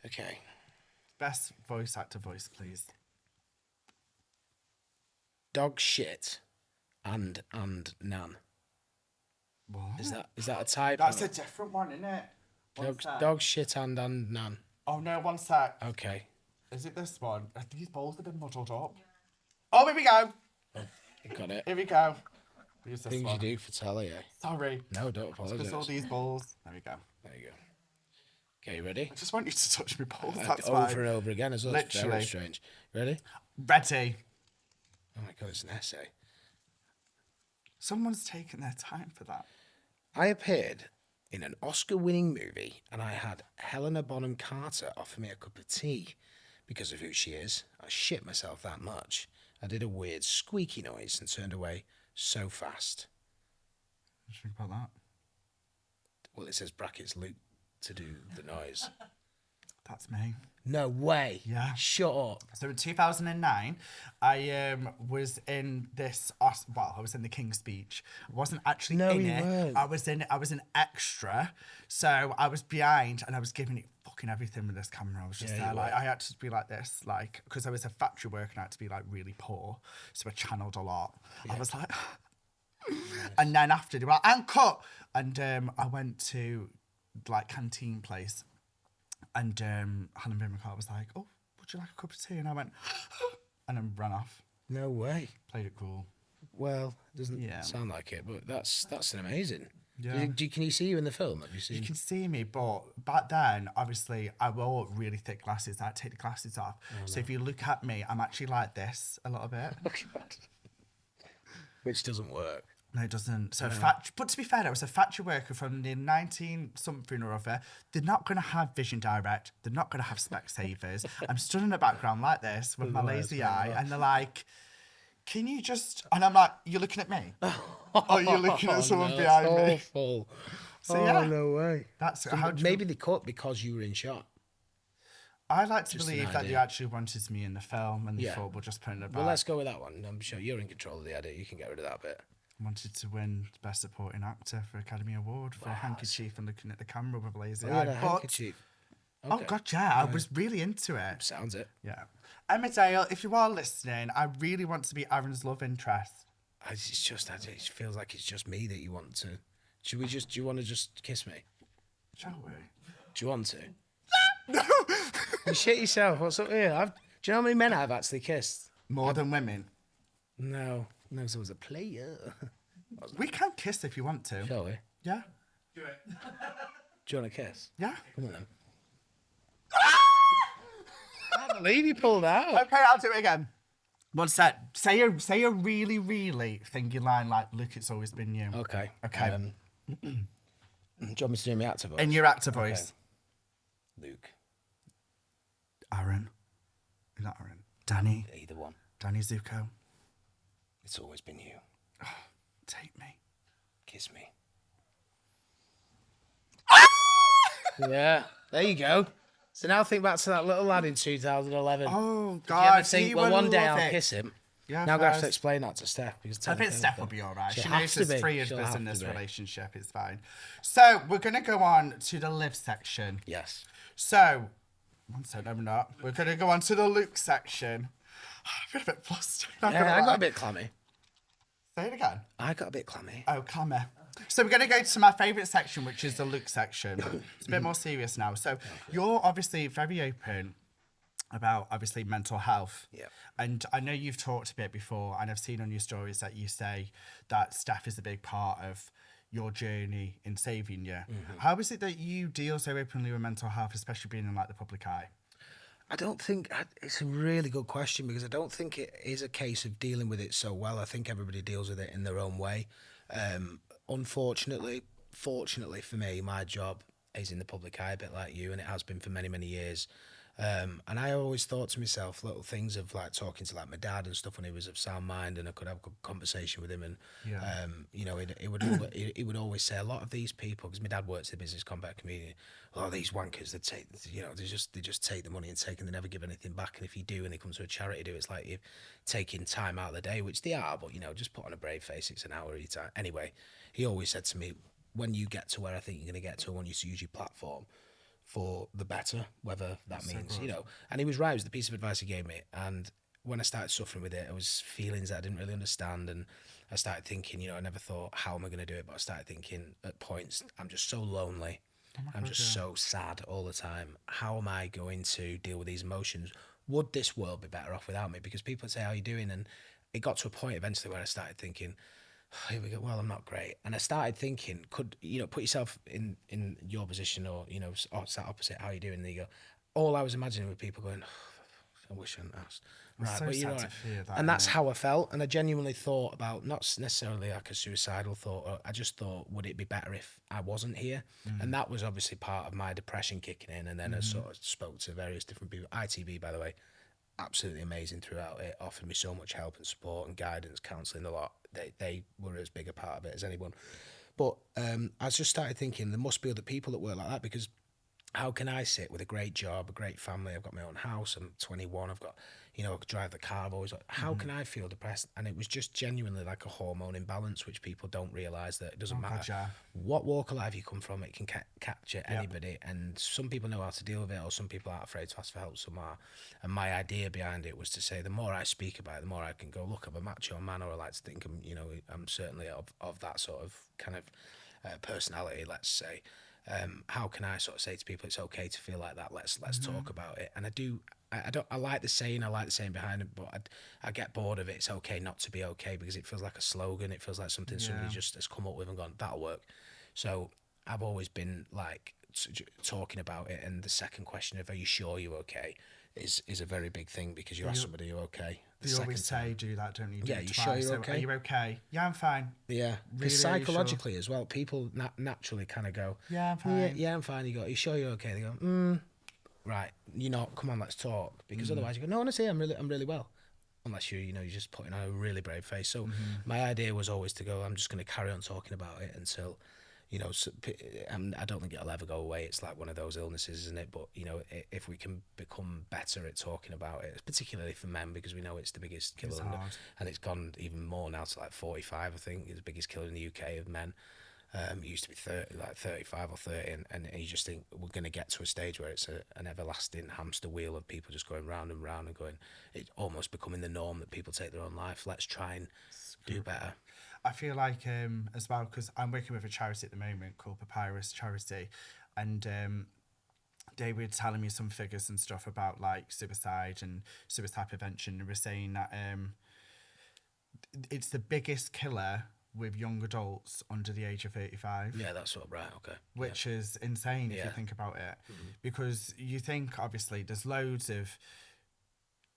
Okay. Best voice actor voice, please. Dog shit and nan. What? Is that a type? That's a different one, isn't it? Dog shit and nan. Oh no, one sec. Okay. Is it this one? These balls have been muddled up. Oh, here we go. You got it. Here we go. Use this Things one. you do for telly, eh? Sorry. No, don't apologise. Just all these balls. There we go. There you go. Okay, you ready? I just want you to touch my balls. That's why. Over and over again as well. It's very strange. Ready? Ready. Oh my God, it's an essay. Someone's taken their time for that. I appeared in an Oscar-winning movie and I had Helena Bonham Carter offer me a cup of tea. Because of who she is, I shit myself that much. I did a weird squeaky noise and turned away so fast. What do you think about that? Well, it says brackets Luke to do the noise. That's me. No way. Yeah. Shut up. So in 2009, I was in this. I was in the King's Speech. I wasn't actually in you it. weren't. I was an extra. So I was behind, and I was giving it fucking everything with this camera. I was just there, like I had to be like this, like because I was a factory worker, and I had to be like really poor. So I channeled a lot. Yeah. I was like, and then after they were like, and cut, and I went to like canteen place. And Hannah Bimmercott was like, oh, would you like a cup of tea? And I went, and then ran off. No way. Played it cool. Well, it doesn't sound like it, but that's an amazing. Yeah. Can you see you in the film? Have you seen? You can see me, but back then, obviously, I wore really thick glasses. I'd take the glasses off. So if you look at me, I'm actually like this a little bit. Oh, God. Which doesn't work. No, it doesn't. So, but to be fair, I was a factory worker from the 19-something or other. They're not going to have Vision Direct. They're not going to have Specsavers. I'm stood in the background like this with my lazy eye, and they're like, can you just... And I'm like, you're looking at me? Or you're looking at someone behind me? Awful. So, yeah. No way. That's so how maybe they cut because you were in shot. I like to believe that they actually wanted me in the film, and they thought, we'll just put it in the back. Well, let's go with that one. I'm sure you're in control of the edit. You can get rid of that bit. Wanted to win Best Supporting Actor for Academy Award for a handkerchief and looking at the camera with a lazy eye. Handkerchief. Okay. Oh God, yeah, I was really into it. Sounds it. Yeah, Emmerdale, if you are listening, I really want to be Aaron's love interest. It feels like it's just me that you want to. Do you want to just kiss me? Shall we? Do you want to? No. You shit yourself. What's up here? Do you know how many men I've actually kissed? More than women. No, so I was a player. We can kiss if you want to. Shall we? Yeah. Do it. Do you want a kiss? Yeah. Come on then. I can't believe you pulled out. Okay, I'll do it again. One sec. Say a really, really thingy line like, look, it's always been you. Okay. Okay. Do you want me to do my actor voice? In your actor voice. Okay. Luke. Aaron. Is that Aaron? Danny. Either one. Danny Zuko. It's always been you. Take me. Kiss me. Yeah. There you go. So now think back to that little lad in 2011. Oh, Did you God. ever think, well, one day I'll kiss him? Yeah, Now I'm going to have to first. explain that to Steph. Because I think Steph will be all right. She knows to there's be. 3 of She'll us have in to this be. relationship. It's fine. So we're going to go on to the live section. Yes. So, no, we're not. We're going to go on to the Luke section. I've been a bit flustered. Yeah, I got a bit clammy. Say it again. I got a bit clammy. Oh, clammy. So we're going to go to my favourite section, which is the Luke section. It's a bit more serious now. So you're obviously very open about, obviously, mental health. Yeah. And I know you've talked a bit before, and I've seen on your stories that you say that Steph is a big part of your journey in saving you. How is it that you deal so openly with mental health, especially being in, like, the public eye? I don't think it's a really good question because I don't think it is a case of dealing with it so well. I think everybody deals with it in their own way. Unfortunately, fortunately for me, my job is in the public eye, a bit like you, and it has been for many, many years. And I always thought to myself, little things of like talking to like my dad and stuff when he was of sound mind, and I could have a good conversation with him. And you know, he would always say a lot of these people, because my dad works in the business combat community. A lot of these wankers, they take, you know, they just take the money and take, and they never give anything back. And if you do, and they come to a charity do, it's like you're taking time out of the day, which they are, but you know, just put on a brave face. It's an hour each time. Anyway, he always said to me, when you get to where I think you're going to get to, I want you to use your platform for the better, whether that means, you know. And he was right. It was the piece of advice he gave me. And when I started suffering with it, it was feelings that I didn't really understand. And I started thinking, you know, I never thought, how am I going to do it? But I started thinking at points, I'm just so lonely. I'm just so sad all the time. How am I going to deal with these emotions? Would this world be better off without me? Because people would say, how are you doing? And it got to a point eventually where I started thinking, here we go, well, I'm not great. And I started thinking, could, you know, put yourself in your position, or, you know, sat opposite, how are you doing? And you go, all I was imagining were people going, I wish I hadn't asked. Right, so but you know, sad to hear that, and that's how I felt. And I genuinely thought about, not necessarily like a suicidal thought, I just thought, would it be better if I wasn't here? And that was obviously part of my depression kicking in. And then I sort of spoke to various different people. ITV, by the way, absolutely amazing throughout it, offered me so much help and support and guidance, counselling, a lot. They were as big a part of it as anyone. But I just started thinking there must be other people that work like that, because how can I sit with a great job, a great family? I've got my own house. I'm 21. I've got, you know, I could drive the car. I've always like, how can I feel depressed? And it was just genuinely like a hormone imbalance, which people don't realise that it doesn't matter what walk of life you come from. It can capture anybody. And some people know how to deal with it, or some people aren't afraid to ask for help. Some are. And my idea behind it was to say, the more I speak about it, the more I can go, look, I'm a macho man, or I like to think I'm, you know, I'm certainly of that sort of kind of personality, let's say. How can I sort of say to people it's okay to feel like that? Let's talk about it. And I like the saying behind it, but I get bored of it. It's okay not to be okay, because it feels like a slogan. It feels like something somebody just has come up with and gone, that'll work. So I've always been like talking about it. And the second question of, are you sure you're okay, is a very big thing, because you ask somebody, you're okay. You always say, do that, don't you? Yeah, you sure you're okay? Are you okay? Yeah, I'm fine. Yeah, because psychologically as well, people naturally kind of go, yeah, I'm fine. Yeah, I'm fine. You go, are you sure you're okay? They go, right, you're not. Come on, let's talk. Because otherwise, you go, no, honestly, I'm really well. Unless you know, you're just putting on a really brave face. So my idea was always to go, I'm just going to carry on talking about it until, you know, I don't think it'll ever go away. It's like one of those illnesses, isn't it? But, you know, if we can become better at talking about it, particularly for men, because we know it's the biggest killer, and it's gone even more now to like 45, I think, it's the biggest killer in the UK of men. It used to be 30, like 35 or 30, and you just think we're going to get to a stage where it's an everlasting hamster wheel of people just going round and round and going, it's almost becoming the norm that people take their own life. Let's try and do better. I feel like as well, because I'm working with a charity at the moment called Papyrus Charity, and they were telling me some figures and stuff about like suicide and suicide prevention, and we're saying that it's the biggest killer with young adults under the age of 35. Yeah, that's what, right, okay. Which is insane if you think about it. Because you think, obviously, there's loads of,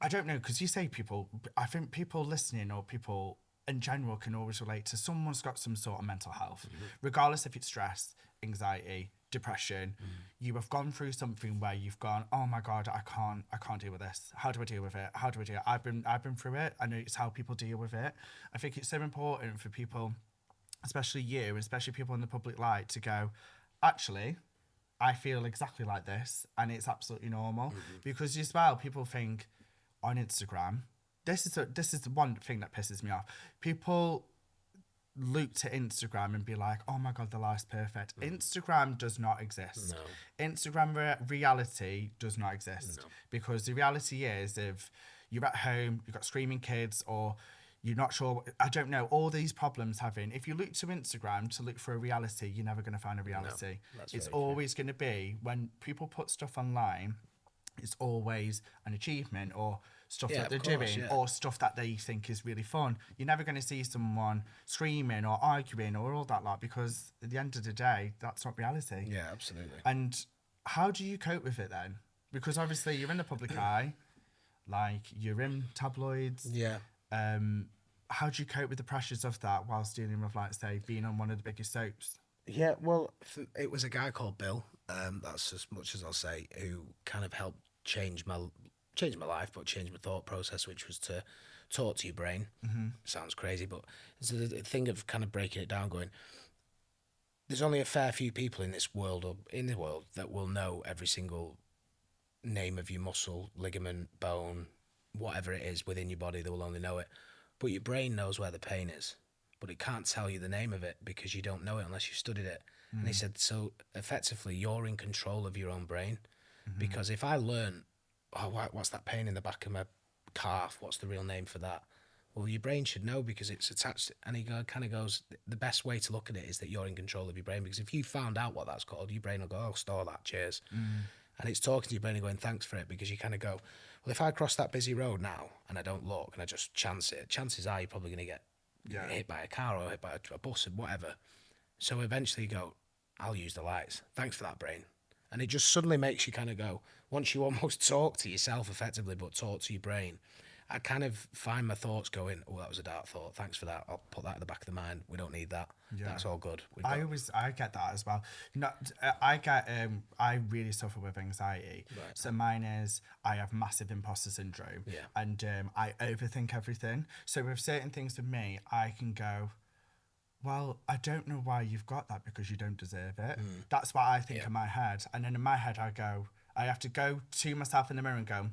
I don't know, because you say people, I think people listening or people in general can always relate to someone's got some sort of mental health, regardless if it's stress, anxiety, depression. You have gone through something where you've gone, oh my God, I can't deal with this. How do I deal with it? How do I do it? I've been through it. I know it's how people deal with it. I think it's so important for people, especially you, especially people in the public light, to go, actually, I feel exactly like this, and it's absolutely normal. Because as well, people think on Instagram, this is the one thing that pisses me off. People look to Instagram and be like, oh my God, the life's perfect. Instagram does not exist. No. Instagram reality does not exist. No. Because the reality is, if you're at home, you've got screaming kids, or you're not sure, I don't know, all these problems having. If you look to Instagram to look for a reality, you're never going to find a reality. No, that's it's very always going to be, when people put stuff online, it's always an achievement or stuff that they're doing or stuff that they think is really fun. You're never going to see someone screaming or arguing or all that lot, because at the end of the day, that's not reality. Yeah, absolutely. And how do you cope with it then? Because obviously you're in the public eye, like you're in tabloids. Yeah. How do you cope with the pressures of that whilst dealing with, like, say, being on one of the biggest soaps? Yeah, well, it was a guy called Bill. That's as much as I'll say, who kind of helped change my life, but change my thought process, which was to talk to your brain. Sounds crazy, but it's a thing of kind of breaking it down, going, there's only a fair few people in this world, or in the world, that will know every single name of your muscle, ligament, bone, whatever it is within your body. They will only know it. But your brain knows where the pain is, but it can't tell you the name of it because you don't know it unless you've studied it. And he said, so effectively you're in control of your own brain. Because if I learn, what's that pain in the back of my calf? What's the real name for that? Well, your brain should know because it's attached. And he kind of goes, the best way to look at it is that you're in control of your brain, because if you found out what that's called, your brain will go, oh, store that, cheers. And it's talking to your brain and going, thanks for it, because you kind of go, well, if I cross that busy road now and I don't look and I just chance it, chances are you're probably going to get hit by a car or hit by a bus or whatever. So eventually you go, I'll use the lights. Thanks for that, brain. And it just suddenly makes you kind of go, once you almost talk to yourself effectively, but talk to your brain, I kind of find my thoughts going, oh, that was a dark thought. Thanks for that. I'll put that in the back of the mind. We don't need that. Yeah. That's all good. I get that as well. I really suffer with anxiety. Right. So mine is, I have massive imposter syndrome. Yeah. And I overthink everything. So with certain things with me, I can go, well, I don't know why you've got that, because you don't deserve it. That's what I think in my head. And then in my head, I have to go to myself in the mirror and go,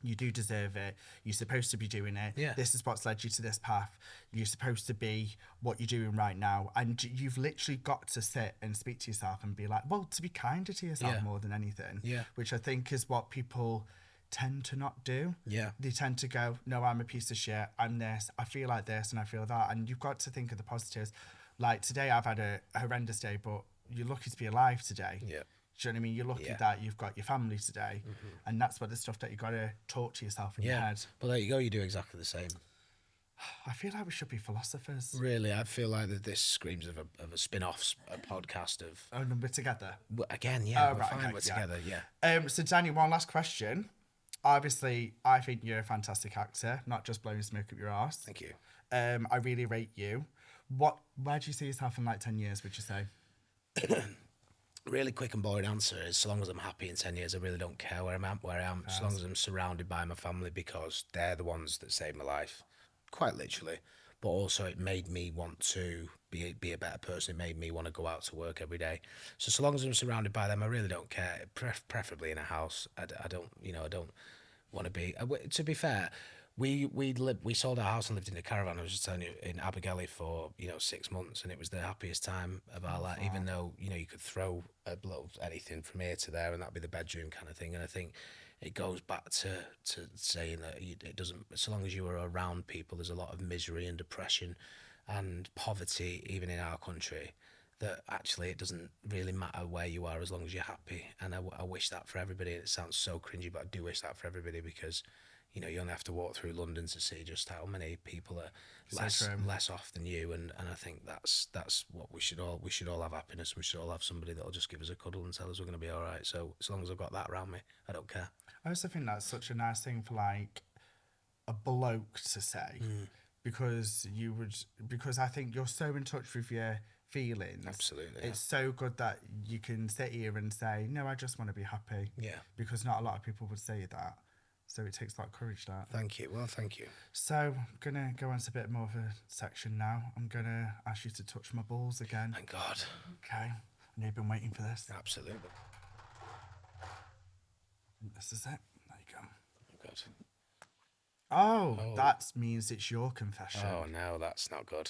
you do deserve it. You're supposed to be doing it. Yeah. This is what's led you to this path. You're supposed to be what you're doing right now. And you've literally got to sit and speak to yourself and be like, well, to be kinder to yourself more than anything. Yeah. Which I think is what people tend to not do. Yeah. They tend to go, no, I'm a piece of shit. I'm this. I feel like this and I feel that. And you've got to think of the positives. Like today, I've had a horrendous day, but you're lucky to be alive today. Yeah. Do you know what I mean? You're lucky that you've got your family today. And that's what the stuff that you got to talk to yourself in your head. Well, there you go. You do exactly the same. I feel like we should be philosophers. Really, I feel like that this screams of a spin-off, a podcast of... Oh, no, we're together. Again, yeah. Oh, right, we're together, yeah. So, Danny, one last question. Obviously, I think you're a fantastic actor, not just blowing smoke up your arse. Thank you. I really rate you. Where do you see yourself in like 10 years, would you say? Really quick and boring answer is, so long as I'm happy in 10 years, I really don't care where I am, as long as I'm surrounded by my family, because they're the ones that saved my life, quite literally. But also it made me want to be a better person. It made me want to go out to work every day. So long as I'm surrounded by them, I really don't care, preferably in a house. I don't want to be, to be fair, we sold our house and lived in a caravan. I was just telling you, in Abergele for 6 months, and it was the happiest time of our life. Even though you could throw a little anything from here to there, and that'd be the bedroom kind of thing. And I think it goes back to saying that it doesn't. So long as you are around people, there's a lot of misery and depression and poverty, even in our country. That actually it doesn't really matter where you are as long as you're happy. And I wish that for everybody. It sounds so cringy, but I do wish that for everybody, because you only have to walk through London to see just how many people are less off than you, and I think that's what we should all have happiness. We should all have somebody that'll just give us a cuddle and tell us we're going to be all right. So as long as I've got that around me, I don't care. I also think that's such a nice thing for like a bloke to say, because I think you're so in touch with your feelings. Absolutely. It's so good that you can sit here and say, no, I just want to be happy. Yeah. Because not a lot of people would say that. So it takes a lot of courage, that. Thank you. Well, thank you. So I'm going to go on to a bit more of a section now. I'm going to ask you to touch my balls again. Thank God. Okay. I know you've been waiting for this. Absolutely. This is it. There you go. Good. Oh, that means it's your confession. Oh, no, that's not good.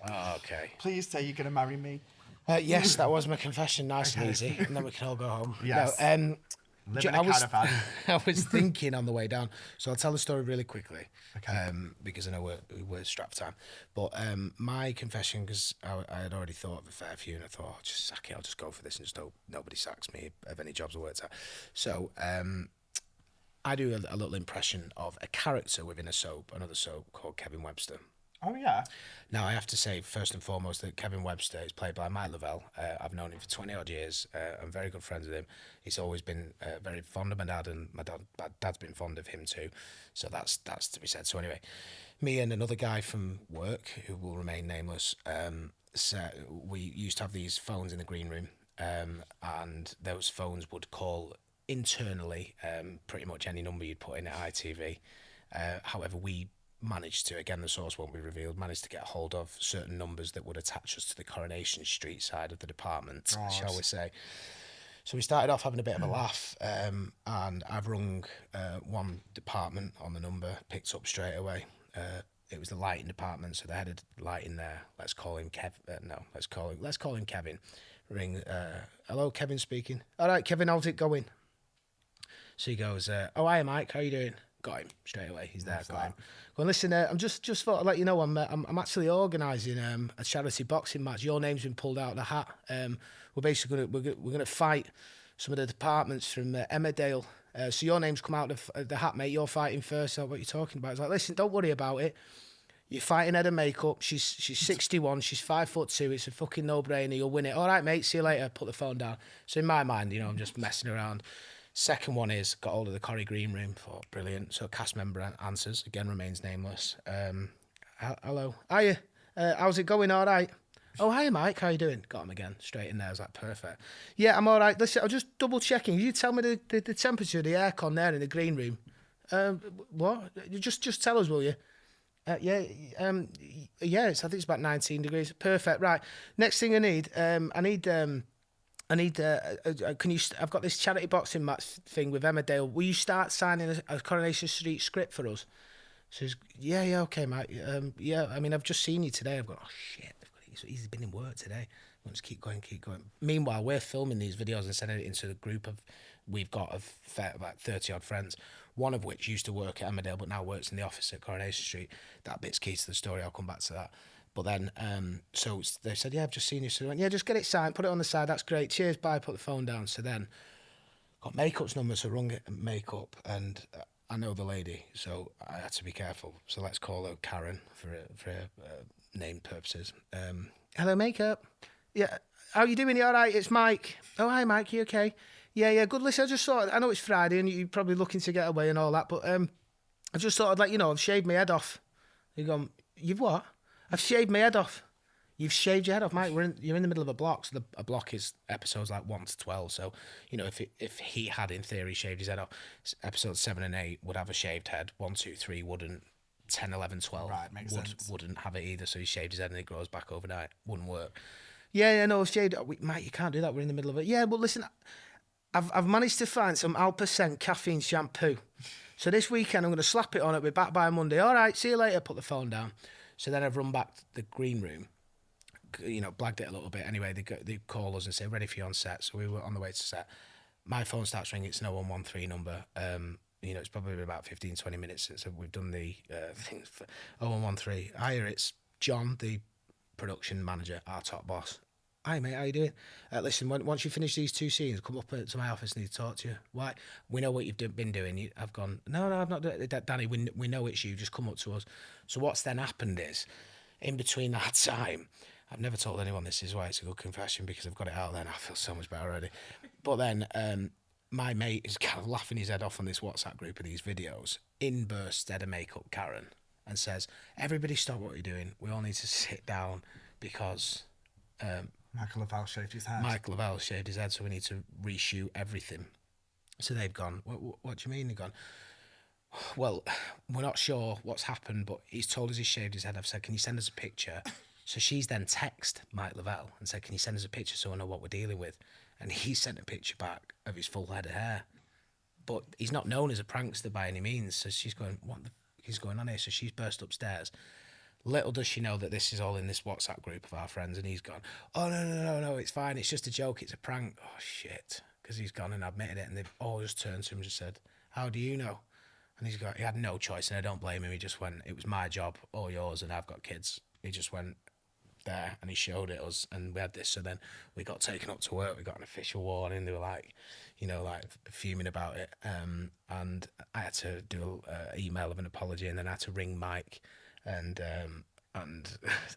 Oh, okay. Please say you're going to marry me. Yes, that was my confession, nice and easy, and then we can all go home. Yes. No, Live in a caravan. I was thinking on the way down, so I'll tell the story really quickly, because I know we're strapped for time. But my confession, because I had already thought of a fair few, and I thought, oh, just sack it, I'll just go for this and just hope nobody sacks me of any jobs I worked at. So I do a little impression of a character within another soap called Kevin Webster. Oh, yeah. Now, I have to say, first and foremost, that Kevin Webster is played by Mike Lavelle. I've known him for 20-odd years. I'm very good friends with him. He's always been very fond of my dad, and my dad's been fond of him too. So that's to be said. So anyway, me and another guy from work, who will remain nameless, we used to have these phones in the green room, and those phones would call internally pretty much any number you'd put in at ITV. However, we managed to, again, the source won't be revealed, managed to get hold of certain numbers that would attach us to the Coronation Street side of the department, shall we say. So we started off having a bit of a laugh, and I've rung one department on the number, picked up straight away. It was the lighting department, so they had a lighting there. Let's call him let's call him Kevin. Ring, hello, Kevin speaking. All right, Kevin, how's it going? So he goes, oh, hi, Mike, how you doing? Got him straight away. He's there. Got him. Going, listen. I'm just thought I'd let you know I'm actually organising a charity boxing match. Your name's been pulled out of the hat. We're basically we're gonna fight some of the departments from Emmerdale. So your name's come out of the hat, mate. You're fighting first. So what you're talking about? It's like, listen, don't worry about it. You're fighting Head of Makeup. She's 61. She's 5'2". It's a fucking no-brainer. You'll win it. All right, mate. See you later. Put the phone down. So in my mind, I'm just messing around. Second one is got hold of the Corrie Green Room. Thought brilliant. So a cast member answers, again remains nameless. Hello, hiya. How's it going? All right. Oh, hi Mike, how you doing? Got him again, straight in there. I was like, perfect. Yeah, I'm all right. Listen, I'm just double checking. You tell me the temperature of the aircon there in the green room. What? You just tell us, will you? Yeah, I think it's about 19 degrees. Perfect. Right. Next thing I need. Can you? I've got this charity boxing match thing with Emmerdale. Will you start signing a Coronation Street script for us? So yeah, okay, mate. Yeah, I mean, I've just seen you today. I've gone, oh shit, he's been in work today. We'll just keep going. Meanwhile, we're filming these videos and sending it into the group we've got about 30 odd friends. One of which used to work at Emmerdale, but now works in the office at Coronation Street. That bit's key to the story. I'll come back to that. But then, so they said, yeah, I've just seen you. So I went, yeah, just get it signed, put it on the side. That's great. Cheers, bye. Put the phone down. So then, got Makeup's number, so rung it Makeup, and I know the lady, so I had to be careful. So let's call her Karen for name purposes. Hello, Makeup. Yeah, how you doing? You all right? It's Mike. Oh, hi, Mike. You okay? Yeah, good. Listen, I just thought, I know it's Friday and you're probably looking to get away and all that, but I just thought I'd let you know I've shaved my head off. You're going, you've what? I've shaved my head off. You've shaved your head off, Mike. You're in the middle of a block. So a block is episodes like 1 to 12. So, if he had, in theory, shaved his head off, episodes 7 and 8 would have a shaved head. 1, 2, 3 wouldn't. 10, 11, 12 wouldn't have it either. So he shaved his head and it grows back overnight. Wouldn't work. Yeah, no, I've shaved. Mate, you can't do that. We're in the middle of it. Yeah, but listen, I've managed to find some Alpercent caffeine shampoo. So this weekend I'm going to slap it on it. We're back by Monday. All right, see you later. Put the phone down. So then I've run back to the green room, blagged it a little bit. Anyway, they call us and say, ready for you on set. So we were on the way to set. My phone starts ringing. It's an 0113 number. It's probably been about 15, 20 minutes since we've done the things for 0113. Hiya, it's John, the production manager, our top boss. Hi, mate, how you doing? Listen, once you finish these 2 scenes, come up to my office and need to talk to you. Why? We know what you've been doing. I've gone, no, I've not done it. Danny, we know it's you. Just come up to us. So what's then happened is, in between that time, I've never told anyone this is why it's a good confession, because I've got it out there and I feel so much better already. But then my mate is kind of laughing his head off on this WhatsApp group of these videos. In bursts Head of Makeup Karen and says, everybody stop what you're doing. We all need to sit down because... Michael Lavelle shaved his head. Michael Lavelle shaved his head, so we need to reshoot everything. So they've gone, what do you mean? They've gone, well, we're not sure what's happened, but he's told us he shaved his head. I've said, can you send us a picture? So she's then texted Mike Lavelle and said, can you send us a picture so I know what we're dealing with? And he sent a picture back of his full head of hair. but he's not known as a prankster by any means. So she's going, what the f- is going on here? So she's burst upstairs. Little does she know that this is all in this WhatsApp group of our friends, and he's gone, oh, no, it's fine. It's just a joke. It's a prank. Oh, shit. Because he's gone and admitted it, and they've all just turned to him and just said, how do you know? And he had no choice, and I don't blame him. He just went, it was my job, all yours, and I've got kids. He just went there, and he showed it us, and we had this. So then we got taken up to work. We got an official warning. They were like, fuming about it. And I had to do an email of an apology, and then I had to ring Mike and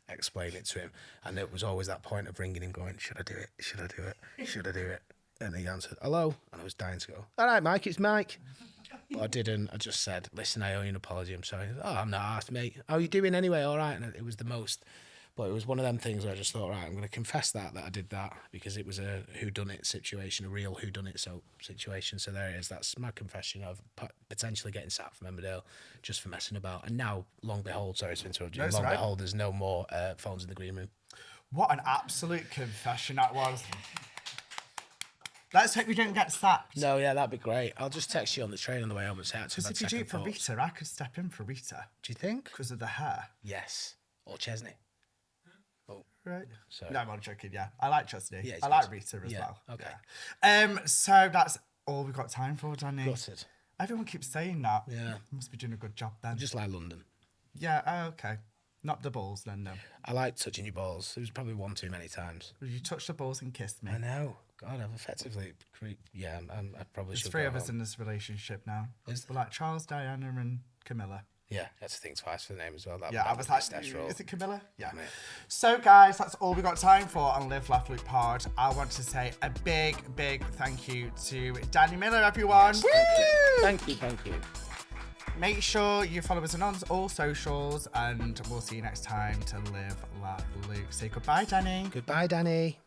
explain it to him. And it was always that point of ringing him going, should I do it? Should I do it? Should I do it? And he answered, hello. And I was dying to go, all right, Mike, it's Mike. But I didn't. I just said, listen, I owe you an apology. I'm sorry. Oh, I'm not asked, mate. How are you doing anyway? All right. And it was the most, but it was one of them things where I just thought, right, I'm going to confess that I did that, because it was a whodunit situation, a real whodunit situation. So there it is. That's my confession of potentially getting sacked from Emmerdale just for messing about. And now, long behold, sorry to interrupt you, behold, there's no more phones in the green room. What an absolute confession that was. Let's hope you don't get sacked. No, yeah, that'd be great. I'll just text you on the train on the way home and say, because if you do it for Rita, I could step in for Rita. Do you think? Because of the hair. Yes. Or Chesney. Oh, right. So. No, I'm not joking. Yeah, I like Chesney. Yeah, I like Rita as well. Okay. Yeah. So that's all we've got time for, Danny. Gutted. Everyone keeps saying that. Yeah. Must be doing a good job then. Just like London. Yeah. Oh, okay. Not the balls then, no. I like touching your balls. It was probably one too many times. You touched the balls and kissed me. I know. God, I've effectively. Yeah, I probably should. There's three of us in this relationship now. We're like Charles, Diana, and Camilla. Yeah, that's to think twice for the name as well. Yeah, I was like, is it Camilla? Yeah. So, guys, that's all we got time for on Live, Laugh, Loop Pod. I want to say a big, big thank you to Danny Miller, everyone. Yes, thank you. Make sure you follow us on all socials, and we'll see you next time to Live, Laugh, Loop. Say goodbye, Danny. Goodbye, Danny.